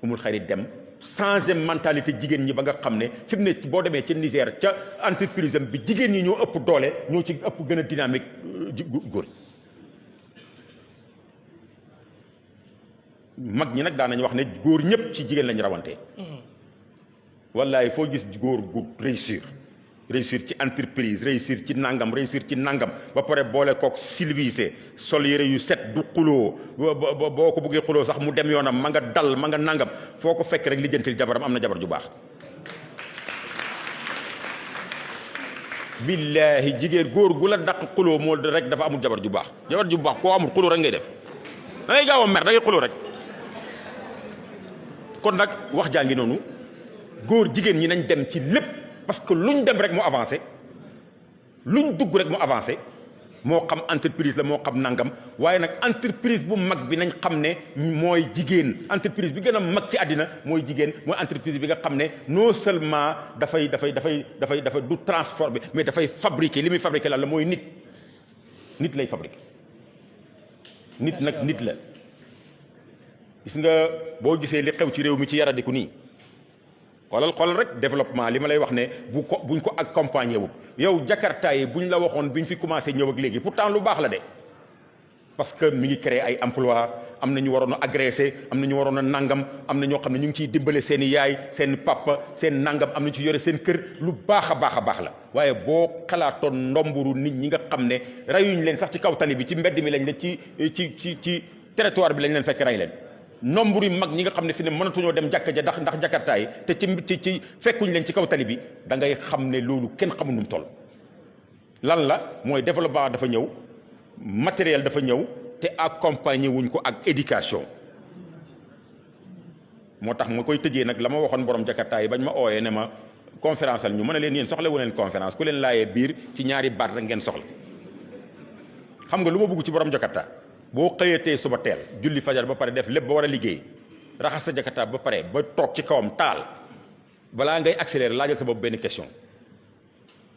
umul xayri dem changer mentalité jigéen ñi ba nga xam ne fi mu ne boo demee ca Niger ca entreprise am bi jigéen ñi ñoo ëpp doole ñoo ci ëpp gën a dynamique góor mag ñi nag daan nañu wax ne góor ñëpp ci jigéen lañu rawantee wallaay foo gis góor gu réussir ci entreprise réussir ci nangam ba pare boole kook civilisé sol yére yu set du xuloo boo ko bëggee xuloo sax mu dem yoonam ma nga dal ma nga nangam foo ko fekk rek lijjantil jabaram am na jabar ju baax billaahi jigéen góor gu la daq xuloo moo rek dafa amul jabar ju baax koo amul xuloo rek ngay def da ngay gaaw a mer da ngay xuloo rek kon nag wax jaa ngi noonu góor jigéen ñi nañ dem ci lépp parce que luñ dem rek mu avancé luñ dugg rek mu avancé moo xam entreprise la moo xam nangam waaye nag entreprise bu mag bi nañ xam ne mooy jigéen entreprise bi gën a mag ci àddina mooy jigéen mooy entreprise bi nga xam ne non seulement dafay du transformer mais dafay fabriquer li muy fabriquer lan la mooy nit lay fabriquer nit nag nit la gis nga boo gisee li xew ci réew mi ci yaradiku nii xoolal rek développement li ma lay wax ne buñ ko accompagner wut yow jakarta yi buñ la waxoon biñ fi commencé ñëw ak léegi pourtant lu baax la de parce que mi ngi créer ay emploi am na ñu waroon a agressé am na ñu waroon a nangam am na ñoo xam ne ñu ngi ciy dimbale seen i yaay seen papa seen nangam am na ci yore seen kër lu baax a baax la waaye boo xalaatoon ndomburu nit ñi nga xam ne reyuñ leen sax ci kaw tali bi ci mbedd mi lañ leen ci territoire bi lañ leen fekk rey leen nombre yu mag ñi nga xam ne fi ne mënatuñoo dem jàkka ja ndax jakarta yi te ci fekkuñ leen ci kaw tali bi da ngay xam ne loolu kenn xamul nu mu toll lan la mooy développement dafa ñëw matériel dafa ñëw te accompagner wuñ ko ak éducation moo tax ma koy tëjee nag la ma waxoon borom jakarta yi bañ ma ooyee ne ma conférence al ñu mën a leen yéen soxla wu leen conférence ku leen laayee biir ci ñaari baat rek ngeen soxla xam nga lu ma bëgg ci borom jakarta boo xëyatee suba teel julli fajar ba pare def lépp ba war a liggéey raxas sa jakarta ba pare ba toog ci kawam taal balaa ngay accélérer laajal sa bopp benn question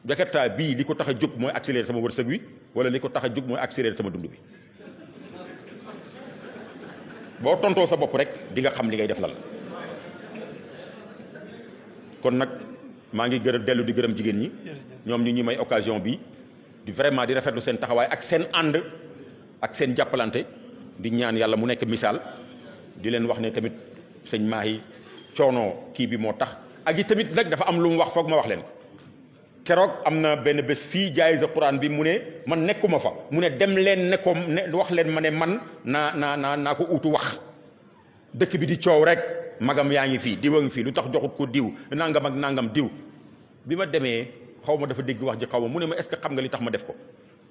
jakarta bii li ko tax a jóg mooy accélérer sama wërsëg wi wala li ko tax a jóg mooy accélérer sama dund bi boo tontoo sa bopp rek di nga xam li ngay def lan la kon nag maa ngi dellu di gërëm jigéen ñi ñoom ñu may occasion bi di vraiment di rafetlu seen taxawaay ak seen ànd ak seen jàppalante di ñaan yàlla mu nekk misaal di leen wax ne tamit sëñ Mahi coono kii bi moo tax ak i tamit nag dafa am lu mu wax foog ma wax leen ko keroog am na benn bés fii jaay sa Quran bi mu ne man nekkuma fa mu ne dem leen ne ko ne wax leen ma ne man naa ko utu wax dëkk bi di coow rek magam yaa ngi fii diw a ngi fii lu tax joxut ko diw nangam ak nangam diw bi ma demee xaw ma dafa dégg wax ji xaw ma mu ne ma est-ce que xam nga li tax ma def ko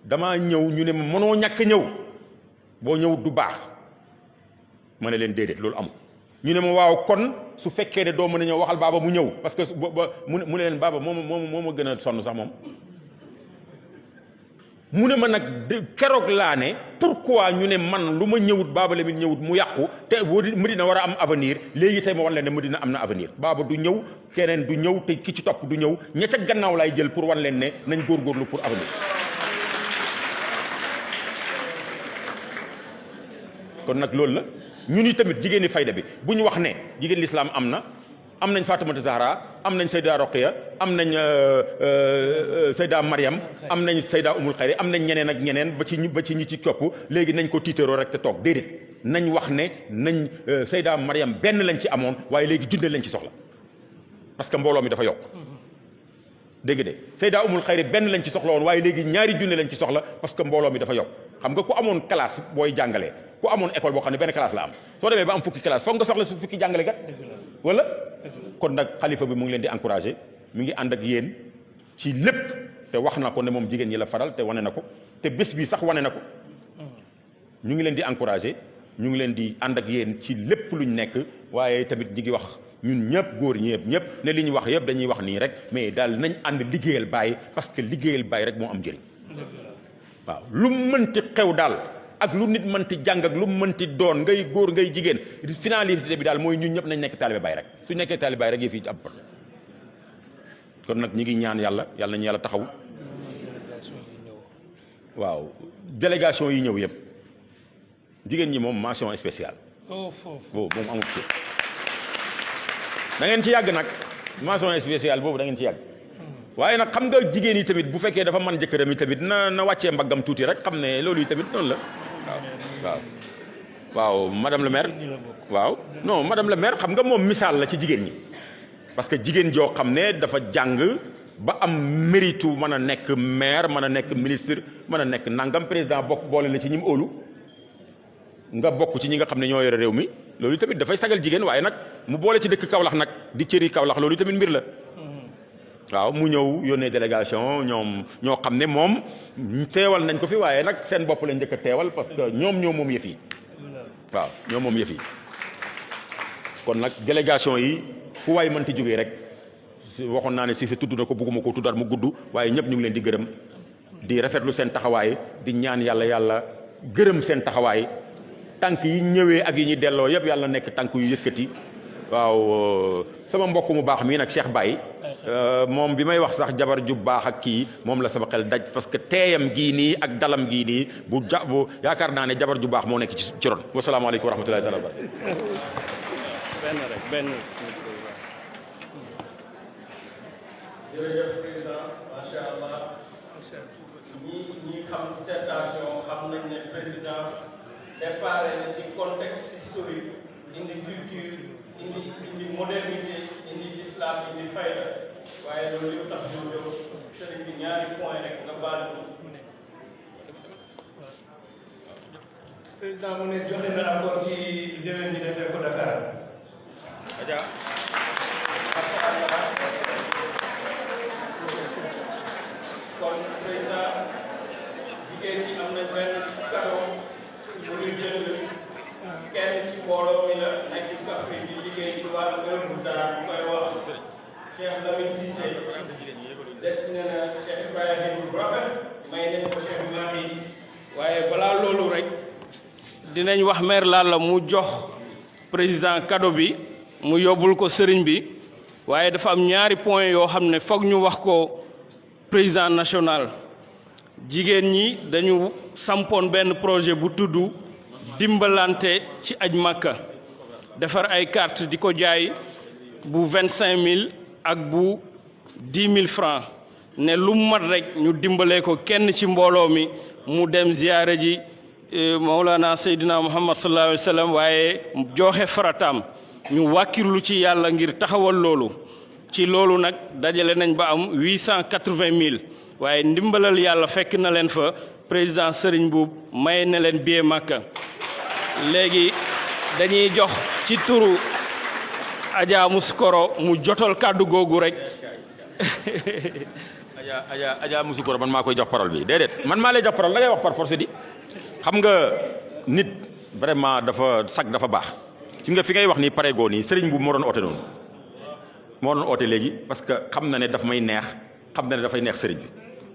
damaa ñëw ñu ne ma mënoo ñàkk ñëw boo ñëwut du baax ma ne leen déedéet loolu amul ñu ne ma waaw kon su fekkee ne doo mën a ñëw waxal baaba mu ñëw parce que mu ne leen baaba moo ma gën a sonn sax moom mu ne ma nag keroog laa ne pourquoi ñu ne man lu ma ñëwut baaba Lamine ñëwut mu yàqu te Medina war a am avenir léegi tey ma wan leen ne Medina am na avenir baaba du ñëw keneen du ñëw te ki ci topp du ñëw ña ca gannaaw laay jël pour wan leen ne nañ góorgóorlu pour avenir kon nag loolu la ñu ni tamit jigéeni fayda bi bu ñu wax ne jigéen lislaam am nañ Fatimata Zahra am nañ Sayda Roqiya am nañ Sayda Mariam am nañ Sayda Umul Xayri am nañ ñeneen ak ñeneen ba ci ñi ci topp léegi nañ ko tiitaroo rek te toog déedéet nañ wax ne nañ Sayda Mariam benn lañ ci amoon waaye léegi junne lañ ci soxla parce que mbooloo mi dafa yokk dégg de Sayda Umul Xayri benn lañ ci soxla woon waaye léegi ñaari junne lañ ci soxla parce que mbooloo mi dafa yokk xam nga ku amoon classe booy jàngalee ku amoon école boo xam ne benn classe la am soo demee ba am fukki classe foog nga soxla su fukki jàngale kat wala kon nag xalifa bi mu ngi leen di encouragé mi ngi ànd ak yéen ci lépp te wax na ko ne moom jigéen ñi la faral te wane na ko te bés bi sax wane na ko ñu ngi leen di encouragé ñu ngi leen di ànd ak yéen ci lépp luñ nekk waaye tamit ñi ngi wax ñun ñëpp góor ñëpp ne li ñu wax yëpp dañuy wax nii rek mais daal nañ ànd liggéeyal Baay parce que liggéeyal Baay rek moo am njëriñ waaw lu mënti xew daal ak lu nit mënti jàng ak lu mënti doon ngay góor ngay jigéen finalité bi daal mooy ñun ñëpp nañ nekk taalibe Baay rek su nekkee taalibe Baay rek yëf yi am kon nag ñi ngi ñaan yàlla nañu yàlla taxaw waaw délégation yi ñëw yëpp jigéen ñi moom mention spéciale boobu moom amul ci da ngeen ci yàgg nag mention spéciale boobu da ngeen ci yàgg waaye nag xam nga jigéen yi tamit bu fekkee dafa man jëkkëram yi tamit na wàccee mbaggam tuuti rek xam ne loolu yi tamit noonu la waaw madame le maire waaw non madame le maire xam nga moom misaal la ci jigéen ñi parce que jigéen joo xam ne dafa jàng ba am mérite mën a nekk maire mën a nekk ministre mën a nekk nangam président bokk boole la ci ñi mu óolu nga bokk ci ñi nga xam ne ñoo yore réew mi loolu tamit dafay sagal jigéen waaye nag mu boole ci dëkk Kaolack nag di cëri Kaolack loolu tamit mbir la waaw mu ñëw yónnee délégation ñoo xam ne moom teewal nañ ko fi waaye nag seen bopp lañ njëkk a teewal parce que ñoom moom yëf yi waaw ñoom moom yëf yi kon nag délégation yi fu waay mënti jógee rek waxoon naa ne si sa tudd na ko bugguma ko tuddaat mu gudd waaye ñëpp ñu ngi leen di gërëm di rafetlu seen taxawaay di ñaan yàlla gërëm seen taxawaay tànk yi ñëwee ak yi ñuy delloo yëpp yàlla nekk tànk yu yëkkati waaw sama mbokk mu baax mii nag Cheikh Baye moom bi may wax sax jabar ju baax ak kii moom la sama xel daj parce que teeyam gii nii ak dalam gii nii bu yaakaar naa ne jabar ju baax moo nekk ci ron wasalaamaaleykum wa rahmatullahi taala wa barakatuh benn jërëjëf président macha allah ñi xam dissertation xam nañ ne président départ na ci contexte historique indi culture indi modernité indi islam indi fayda waaye loolu yëpp tax ñu jóg sëriñ bi ñaari point rek nga baal ñu président mu ne joxe na accord ci déwén ñi defee ko Dakar aja kon président jigéen ñi am na benn cadeau bu ñu jënd kenn ci mbooloo mi la nekk ci Kaffrine di liggéey ci wàllu œuvre d'art bu koy wax Cheikh Lamine Cissé des na Cheikh Ibrahim bu rafet may nañ ko Cheikh Mahi waaye balaa loolu rek dinañ wax maire Lalla mu jox président cadeau bi mu yóbbul ko sëriñ bi waaye dafa am ñaari point yoo xam ne foog ñu wax ko président national jigéen ñi dañu sampoon benn projet bu tudd dimbalante ci aj Makka defar ay carte di ko jaay bu 25000 ak bu 10 000 francs ne lu mat rek ñu dimbalee ko kenn ci mbooloo mi mu dem ziyaare ji Mawlana Seydina Muhammad sallallahu alayhi wa sallam waaye joxe farataam ñu wàkkirlu ci yàlla ngir taxawal loolu ci loolu nag dajale nañ ba am 880 000 waaye ndimbalal yàlla fekk na leen fa président Serigne Mboup may na leen billet Makka léegi dañuy jox ci turu Adja Muskoro mu jotal kàddu googu rek. Adja Muskoro man maa koy jox parole bi déedéet man maa lay jox parole la ngay wax par force di xam nga nit vraiment dafa sag dafa baax ci nga fi ngay wax ni pareegoo nii Serigne Mboup moo doon oote noonu moo doon oote léegi parce que xam na ne daf may neex xam na ne dafay neex Serigne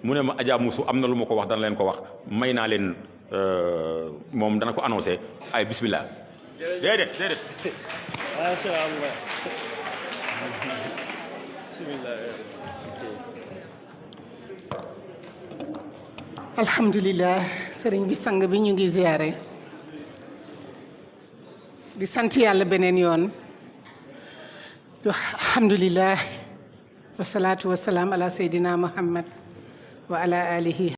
bi mu ne ma Adja Musu am na lu ma ko wax dana leen ko wax may naa leen moom dana ko annoncé ay bismillah déedéet. Masha Allah. Bismillah. alhamdulillah sëriñ bi sang bi ñu ngi ziyaare di sant yàlla beneen yoon alhamdulillah wasalaatu wasalaam ala seydina muhammad wa ala alihi